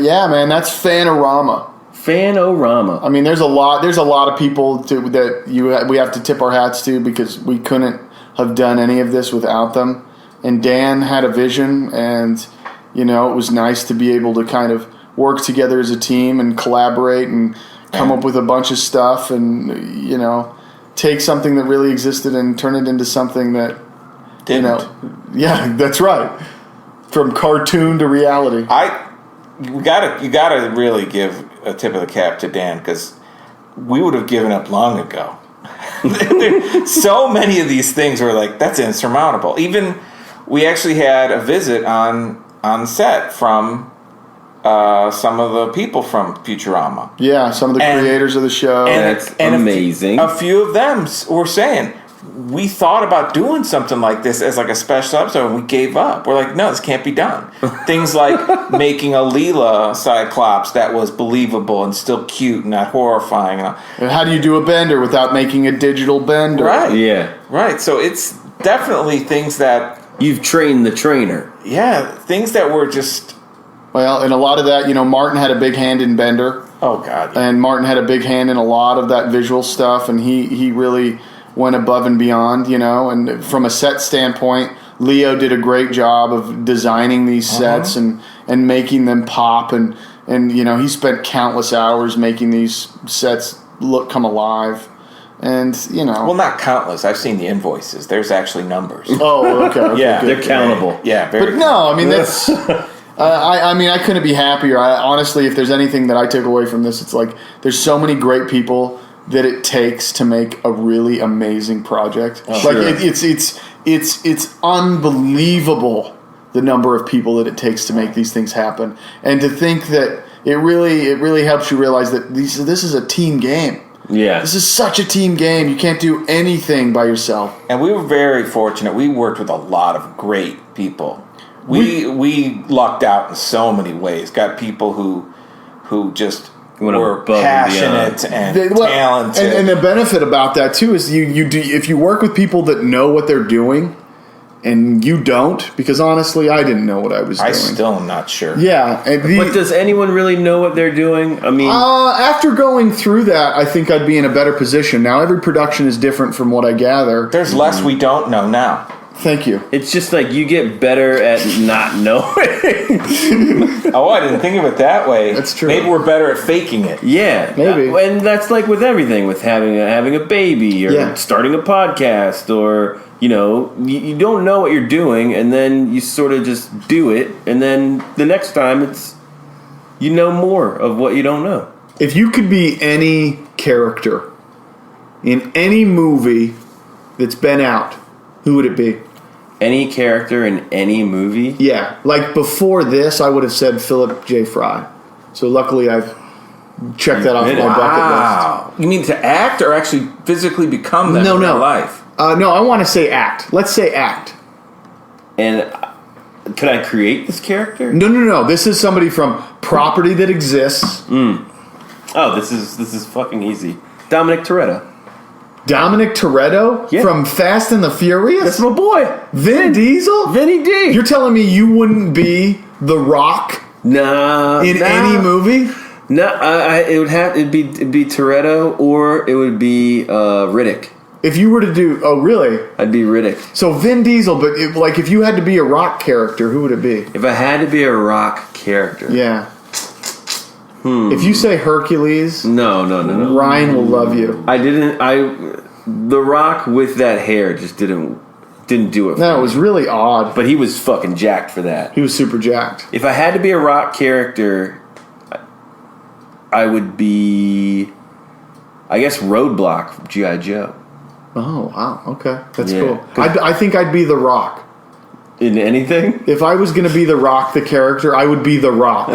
yeah, man, that's Fan-O-Rama. Fan-O-Rama. I mean, there's a lot of people we have to tip our hats to, because we couldn't have done any of this without them. And Dan had a vision, and it was nice to be able to kind of work together as a team and collaborate and come up with a bunch of stuff and, you know, take something that really existed and turn it into something that, Didn't. you know, yeah, that's right. From cartoon to reality. You gotta really give a tip of the cap to Dan, because we would have given up long ago. So many of these things were like, that's insurmountable. Even we actually had a visit on set from some of the people from Futurama. Yeah, some of the creators of the show. That's amazing. A few of them were saying, we thought about doing something like this as like a special episode, and we gave up. We're like, no, this can't be done. Things like making a Leela Cyclops that was believable and still cute and not horrifying. And how do you do a bender without making a digital bender? Right. Yeah. Right. So it's definitely things that... You've trained the trainer. Yeah, things that were just... Well, and a lot of that, you know, Martin had a big hand in Bender. Oh, God. And Martin had a big hand in a lot of that visual stuff, and he really went above and beyond, you know. And from a set standpoint, Leo did a great job of designing these sets and making them pop, and you know, he spent countless hours making these sets come alive. And, you know... Well, not countless. I've seen the invoices. There's actually numbers. Oh, okay. Yeah. They're countable. Yeah, very... But no, I mean, that's... I mean, I couldn't be happier. Honestly, if there's anything that I took away from this, it's like there's so many great people that it takes to make a really amazing project. Oh, like sure. it's unbelievable the number of people that it takes to make these things happen, and to think that it really helps you realize that this is a team game. Yeah. This is such a team game. You can't do anything by yourself. And we were very fortunate. We worked with a lot of great people. We lucked out in so many ways. Got people who just were passionate and talented. And the benefit about that too is you do, if you work with people that know what they're doing, and you don't, because honestly, I didn't know what I was doing. I still am not sure. Yeah, but does anyone really know what they're doing? I mean, after going through that, I think I'd be in a better position. Now, every production is different from what I gather. There's less we don't know now. Thank you. It's just like you get better at not knowing. Oh, I didn't think of it that way. That's true. Maybe we're better at faking it. Yeah, maybe. And that's like with everything, with having a baby or starting a podcast, or you know, you don't know what you're doing, and then you sort of just do it, and then the next time it's you know more of what you don't know. If you could be any character in any movie that's been out, who would it be? Any character in any movie? Yeah. Like before this, I would have said Philip J. Fry. So luckily I've checked that off my bucket list. You mean to act or actually physically become them in real life? No, I want to say act. Let's say act. And could I create this character? No. This is somebody from property that exists. Oh, this is fucking easy. Dominic Toretto. Dominic Toretto? Yeah. From Fast and the Furious? That's my boy. Vin Diesel? Vinny D. You're telling me you wouldn't be The Rock in any movie? No, it'd be Toretto, or it would be Riddick. If you were to do... Oh, really? I'd be Riddick. So Vin Diesel, but if you had to be a Rock character, who would it be? If I had to be a Rock character. Yeah. If you say Hercules... No. Ryan will love you. The Rock with that hair just didn't do it for No, me. it was really odd. But he was fucking jacked for that. He was super jacked. If I had to be a Rock character, I would be, I guess, Roadblock from G.I. Joe. Oh, wow. Okay. That's Yeah. cool. I think I'd be The Rock. In anything? If I was going to be The Rock, the character, I would be The Rock.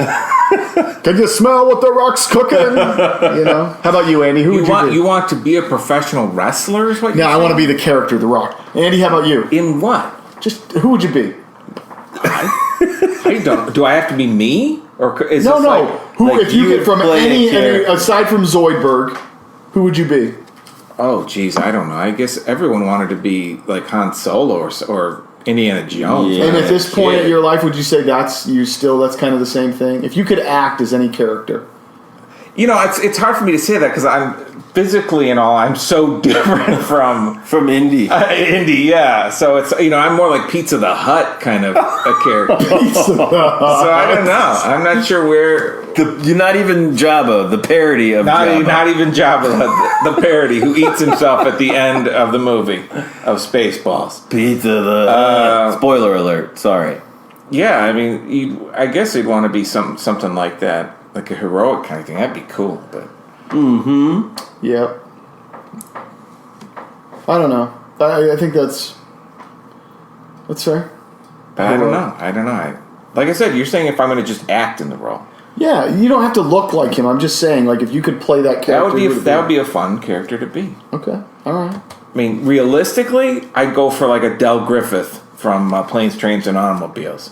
Can you smell what The Rock's cooking? You know? How about you, Andy? Who would you be? You want to be a professional wrestler? Is what No, I want to be the character, The Rock. Andy, how about you? In what? Just, who would you be? I don't. Do I have to be me? Or is No. Like, Who, like if you you could, from play a any, character. aside from Zoidberg, who would you be? oh, geez, I don't know. I guess everyone wanted to be like Han Solo or Indiana Jones. Yeah. And at this point Yeah. in your life, would you say that's kind of the same thing? If you could act as any character. You know, it's hard for me to say that because I'm physically and all, I'm so different From Indy. Indy, yeah. So it's, you know, I'm more like Pizza the Hut kind of a character. So I don't know. I'm not sure You're not even Jabba, the parody of Jabba. Not even Jabba, the parody who eats himself at the end of the movie of Spaceballs. Pizza. Spoiler alert. Sorry. Yeah, I mean, I guess you'd want to be something like that, like a heroic kind of thing. That'd be cool, but. Yep. I don't know. I think that's fair. But I don't know. Like I said, you're saying if I'm going to just act in the role. Yeah, you don't have to look like him. I'm just saying, like, if you could play that character, that would be a fun character to be. Okay, all right. I mean, realistically, I'd go for like a Del Griffith from Planes, Trains, and Automobiles.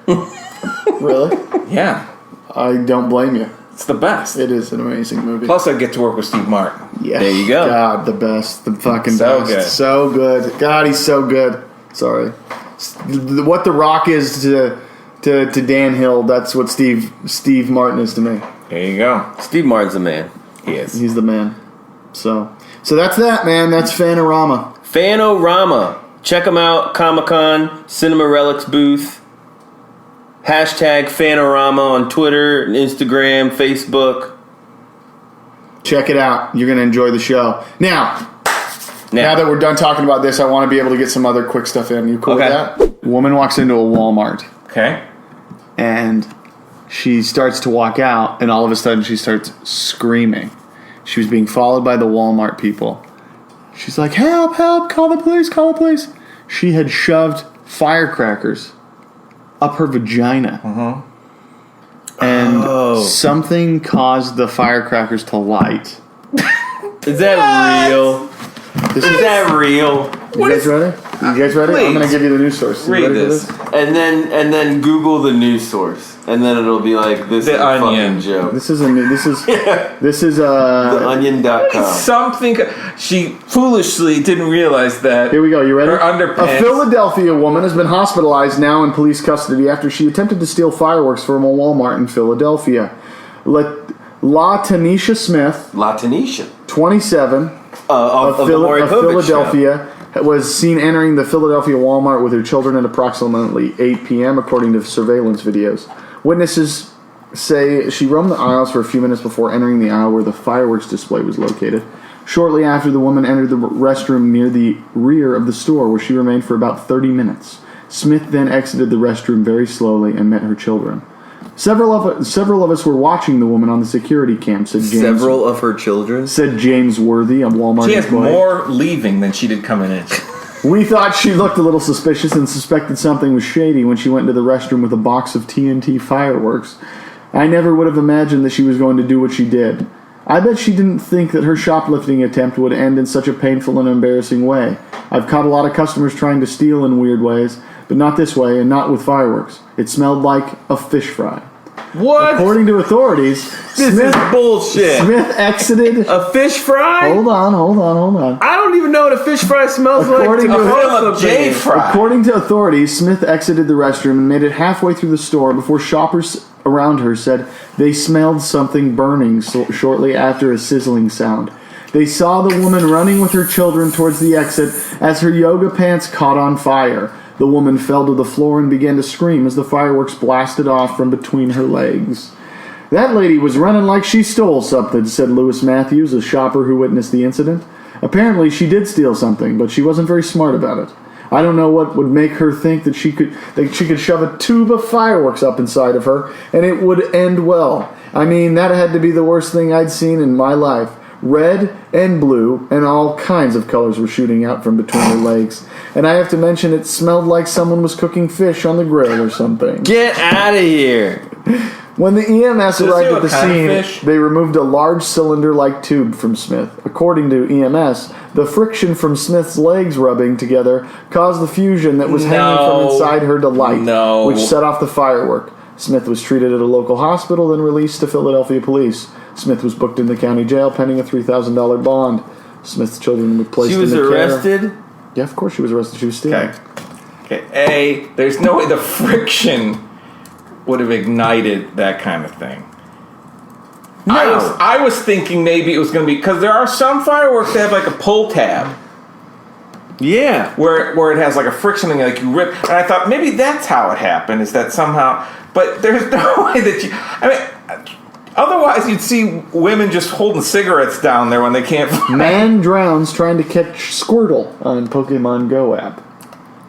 Really? Yeah. I don't blame you. It's the best. It is an amazing movie. Plus, I'd get to work with Steve Martin. Yeah. There you go. God, the best. The fucking So best. good. So good. God, he's so good. Sorry. What The Rock is to Dan Hill, that's what Steve Martin is to me. There you go. Steve Martin's the man. He is. He's the man. So that's that, man. That's Fan-O-Rama. Fan-O-Rama. Check them out. Comic-Con, Cinema Relics booth. Hashtag Fan-O-Rama on Twitter, Instagram, Facebook. Check it out. You're going to enjoy the show. Now that we're done talking about this, I want to be able to get some other quick stuff in. You cool with that? Woman walks into a Walmart. Okay. And she starts to walk out, and all of a sudden she starts screaming. She was being followed by the Walmart people. She's like, help, help, call the police, call the police. She had shoved firecrackers up her vagina. And something caused the firecrackers to light. Is that real? Is that real? You guys ready? Please. I'm going to give you the news source. You Read ready for this. And then Google the news source, and then it'll be like this The is a Onion. fucking joke. This is TheOnion.com. Something. She foolishly didn't realize that. Here we go. You ready? Her underpants. A Philadelphia woman has been hospitalized now in police custody after she attempted to steal fireworks from a Walmart in Philadelphia. Tanisha Smith, Latanisha. 27, Of the Maury of Povich Philadelphia, was seen entering the Philadelphia Walmart with her children at approximately 8 p.m., according to surveillance videos. Witnesses say she roamed the aisles for a few minutes before entering the aisle where the fireworks display was located. Shortly after, the woman entered the restroom near the rear of the store, where she remained for about 30 minutes. Smith then exited the restroom very slowly and met her children. Several of us were watching the woman on the security cam, said James. Several of her children? Said James Worthy, a Walmart She has employee. more leaving than she did coming in. We thought she looked a little suspicious and suspected something was shady when she went into the restroom with a box of TNT fireworks. I never would have imagined that she was going to do what she did. I bet she didn't think that her shoplifting attempt would end in such a painful and embarrassing way. I've caught a lot of customers trying to steal in weird ways, but not this way and not with fireworks. It smelled like a fish fry. What? According to authorities, This is bullshit. Smith exited... A fish fry? Hold on. I don't even know what a fish fry smells According like. to- Philip J. Fry. According to authorities, Smith exited the restroom and made it halfway through the store before shoppers around her said they smelled something burning shortly after a sizzling sound. They saw the woman running with her children towards the exit as her yoga pants caught on fire. The woman fell to the floor and began to scream as the fireworks blasted off from between her legs. That lady was running like she stole something, said Lewis Matthews, a shopper who witnessed the incident. Apparently, she did steal something, but she wasn't very smart about it. I don't know what would make her think that she could shove a tube of fireworks up inside of her, and it would end well. I mean, that had to be the worst thing I'd seen in my life. Red and blue and all kinds of colors were shooting out from between her legs. And I have to mention it smelled like someone was cooking fish on the grill or something. Get out of here. When the EMS arrived at the what kind of scene, fish? they removed a large cylinder-like tube from Smith. According to EMS, the friction from Smith's legs rubbing together caused the fusion that was hanging from inside her to light, which set off the firework. Smith was treated at a local hospital, then released to Philadelphia police. Smith was booked in the county jail pending a $3,000 bond. Smith's children were placed in the care. She was arrested? Yeah, of course she was arrested. She was stealing. Okay. There's no way the friction would have ignited that kind of thing. No. I was thinking maybe it was going to be... Because there are some fireworks that have like a pull tab. Yeah. Where it has like a friction thing, like you rip... And I thought maybe that's how it happened, is that somehow... But there's no way that you... I mean... Otherwise, you'd see women just holding cigarettes down there when they can't find. Man drowns trying to catch Squirtle on Pokemon Go app.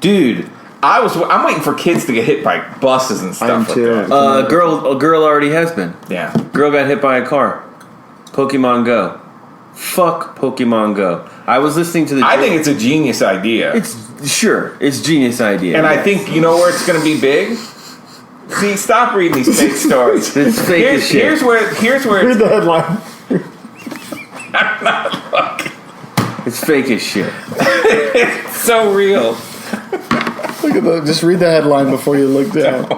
Dude, I'm waiting for kids to get hit by buses and stuff like too. that. a girl already has been. Yeah. Girl got hit by a car. Pokemon Go. Fuck Pokemon Go. I was listening to the. I think it's a genius idea. it's genius idea. And I yes. think, you know where it's going to be big? See, stop reading these fake stories. It's fake as shit. Here's where Read the headline. It's fake as shit. it's so real. Look at the. Just read the headline before you look down.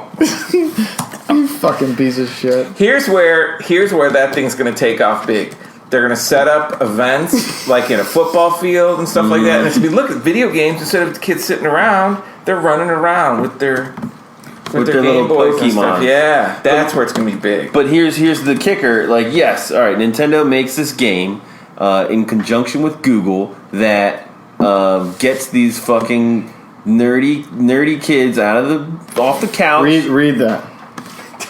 You fucking piece of shit. Here's where that thing's going to take off big. They're going to set up events like in a football field and stuff like that. And it's going to be, look at video games, instead of the kids sitting around, they're running around with their With their Game little Boys and stuff. Pokemon. Yeah, that's where it's going to be big. But here's the kicker. Like, yes, all right, Nintendo makes this game in conjunction with Google that gets these fucking nerdy kids off the couch. Read that.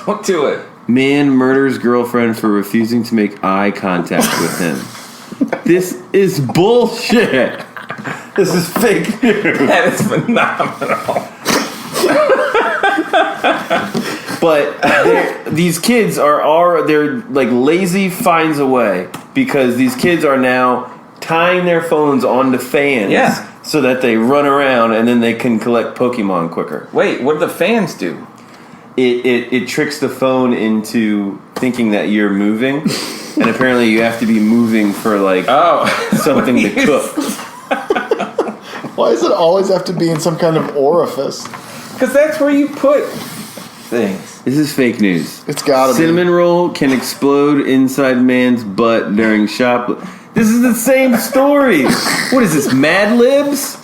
Don't do it. Man murders girlfriend for refusing to make eye contact with him. This is bullshit. This is fake news. That is phenomenal. But these kids they're like lazy finds a way, because these kids are now tying their phones onto fans, Yeah. so that they run around and then they can collect Pokemon quicker. Wait, what do the fans do? It tricks the phone into thinking that you're moving, and apparently you have to be moving for like something to cook. Why does it always have to be in some kind of orifice? Because that's where you put things. This is fake news. It's gotta be. Cinnamon roll can explode inside man's butt during This is the same story. What is this, Mad Libs?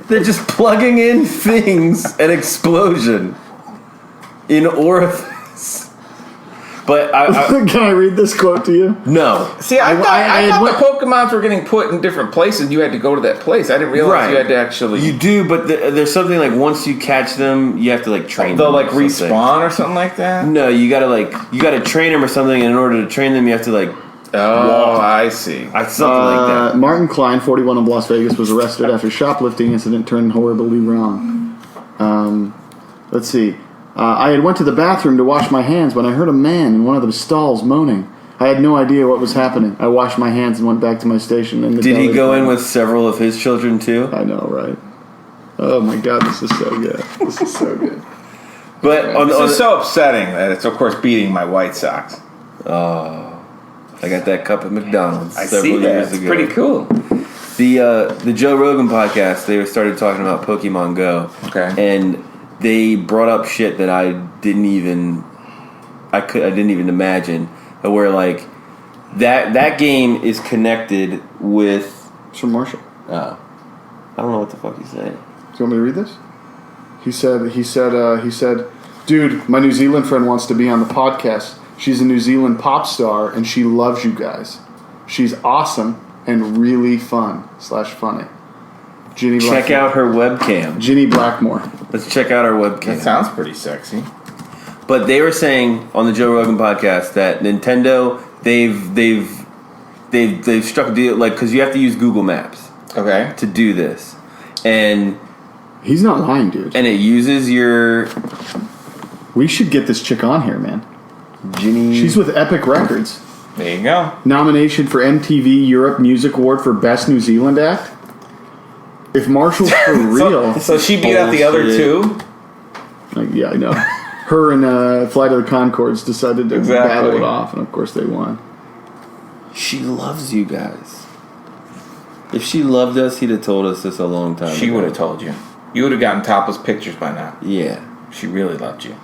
They're just plugging in things and explosion in orifice. But Can I read this quote to you? no. See, I thought the Pokemons were getting put in different places. You had to go to that place. I didn't realize you had to actually. You do, but there's something like once you catch them, you have to like train them. They'll like or something. respawn or something like that. No, you gotta train them or something. And in order to train them, you have to like. Oh, I see. Something like that. Martin Klein, 41 of Las Vegas, was arrested after shoplifting incident turned horribly wrong. Let's see. I had went to the bathroom to wash my hands when I heard a man in one of the stalls moaning. I had no idea what was happening. I washed my hands and went back to my station. Did he go in with several of his children too? I know, right? Oh my god, this is so good. This is so good. But This is so upsetting that it's, of course, beating my White Sox. Oh, I got that cup at McDonald's I several see that. years It's ago. pretty cool. The Joe Rogan podcast, they started talking about Pokemon Go. Okay. And they brought up shit that I didn't even imagine, where like that game is connected with. It's from Marshall. I don't know what the fuck he's saying. Do you want me to read this? He said, dude, my New Zealand friend wants to be on the podcast. She's a New Zealand pop star and she loves you guys. She's awesome and really fun/funny. Ginny Blackmore. Check out her webcam. Ginny Blackmore. Let's check out our webcam. That sounds pretty sexy. But they were saying on the Joe Rogan podcast that Nintendo they've struck a deal, like, because you have to use Google Maps Okay. to do this, and He's not lying, dude. it uses your We should get this chick on here, man. Ginny. She's with Epic Records. There you go. Nomination for MTV Europe Music Award for Best New Zealand Act. If Marshall's for real... So she beat out the other two? Yeah, I know. Her and Flight of the Conchords decided to battle it off, and of course they won. She loves you guys. If she loved us, he'd have told us this a long time She ago. would have told you. You would have gotten topless pictures by now. Yeah. She really loved you.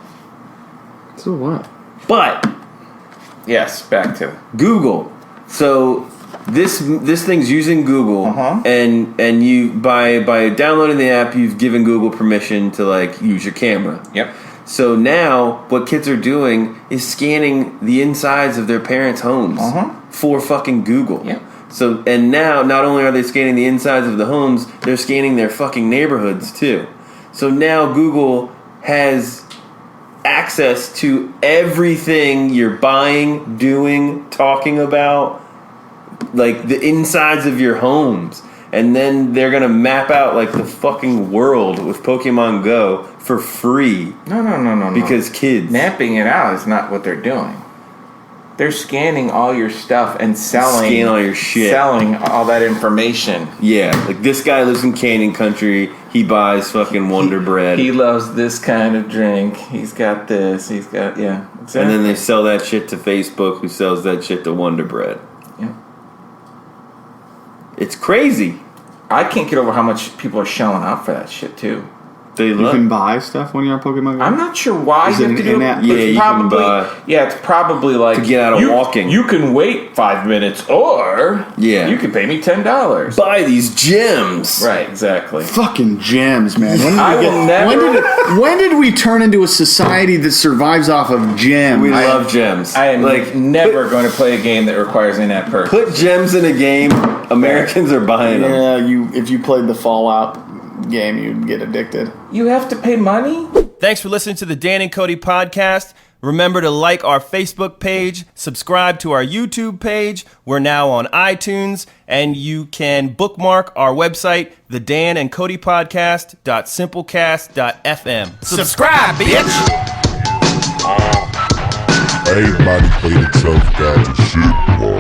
So what? But Yes, back to Google. So this thing's using Google, and you by downloading the app, you've given Google permission to like use your camera. Yep. So now what kids are doing is scanning the insides of their parents' homes for fucking Google. Yep. So and now not only are they scanning the insides of the homes, they're scanning their fucking neighborhoods too. So now Google has access to everything you're buying, doing, talking about, like the insides of your homes. And then they're going to map out like the fucking world with Pokemon Go for free. No. Because kids. Mapping it out is not what they're doing. They're scanning all your stuff and selling. Scan all your shit. Selling all that information. Yeah, like this guy lives in Canyon Country. He buys fucking Wonder Bread. He loves this kind of drink. He's got this. He's got, yeah. Exactly. And then they sell that shit to Facebook, who sells that shit to Wonder Bread. Yeah. It's crazy. I can't get over how much people are shelling out for that shit, too. They You can buy stuff when you're on Pokemon Go? I'm not sure why Is you it have to an do in-app? it. Yeah, It's you can probably, buy. yeah, it's probably like To get out of walking. You can wait 5 minutes, or you can pay me $10. buy these gems. Right, exactly. Fucking gems, man. When did we turn into a society that survives off of gems? We love gems. I am like never going to play a game that requires in-app purchase. put gems in a game. Americans are buying them. Yeah, if you played the Fallout game, you'd get addicted. You have to pay money? Thanks for listening to the Dan and Kody podcast. Remember to like our Facebook page, subscribe to our YouTube page. We're now on iTunes, and you can bookmark our website, the Dan and Kody podcast.simplecast.fm. Subscribe, bitch! Everybody play the tough guy and shit, bro.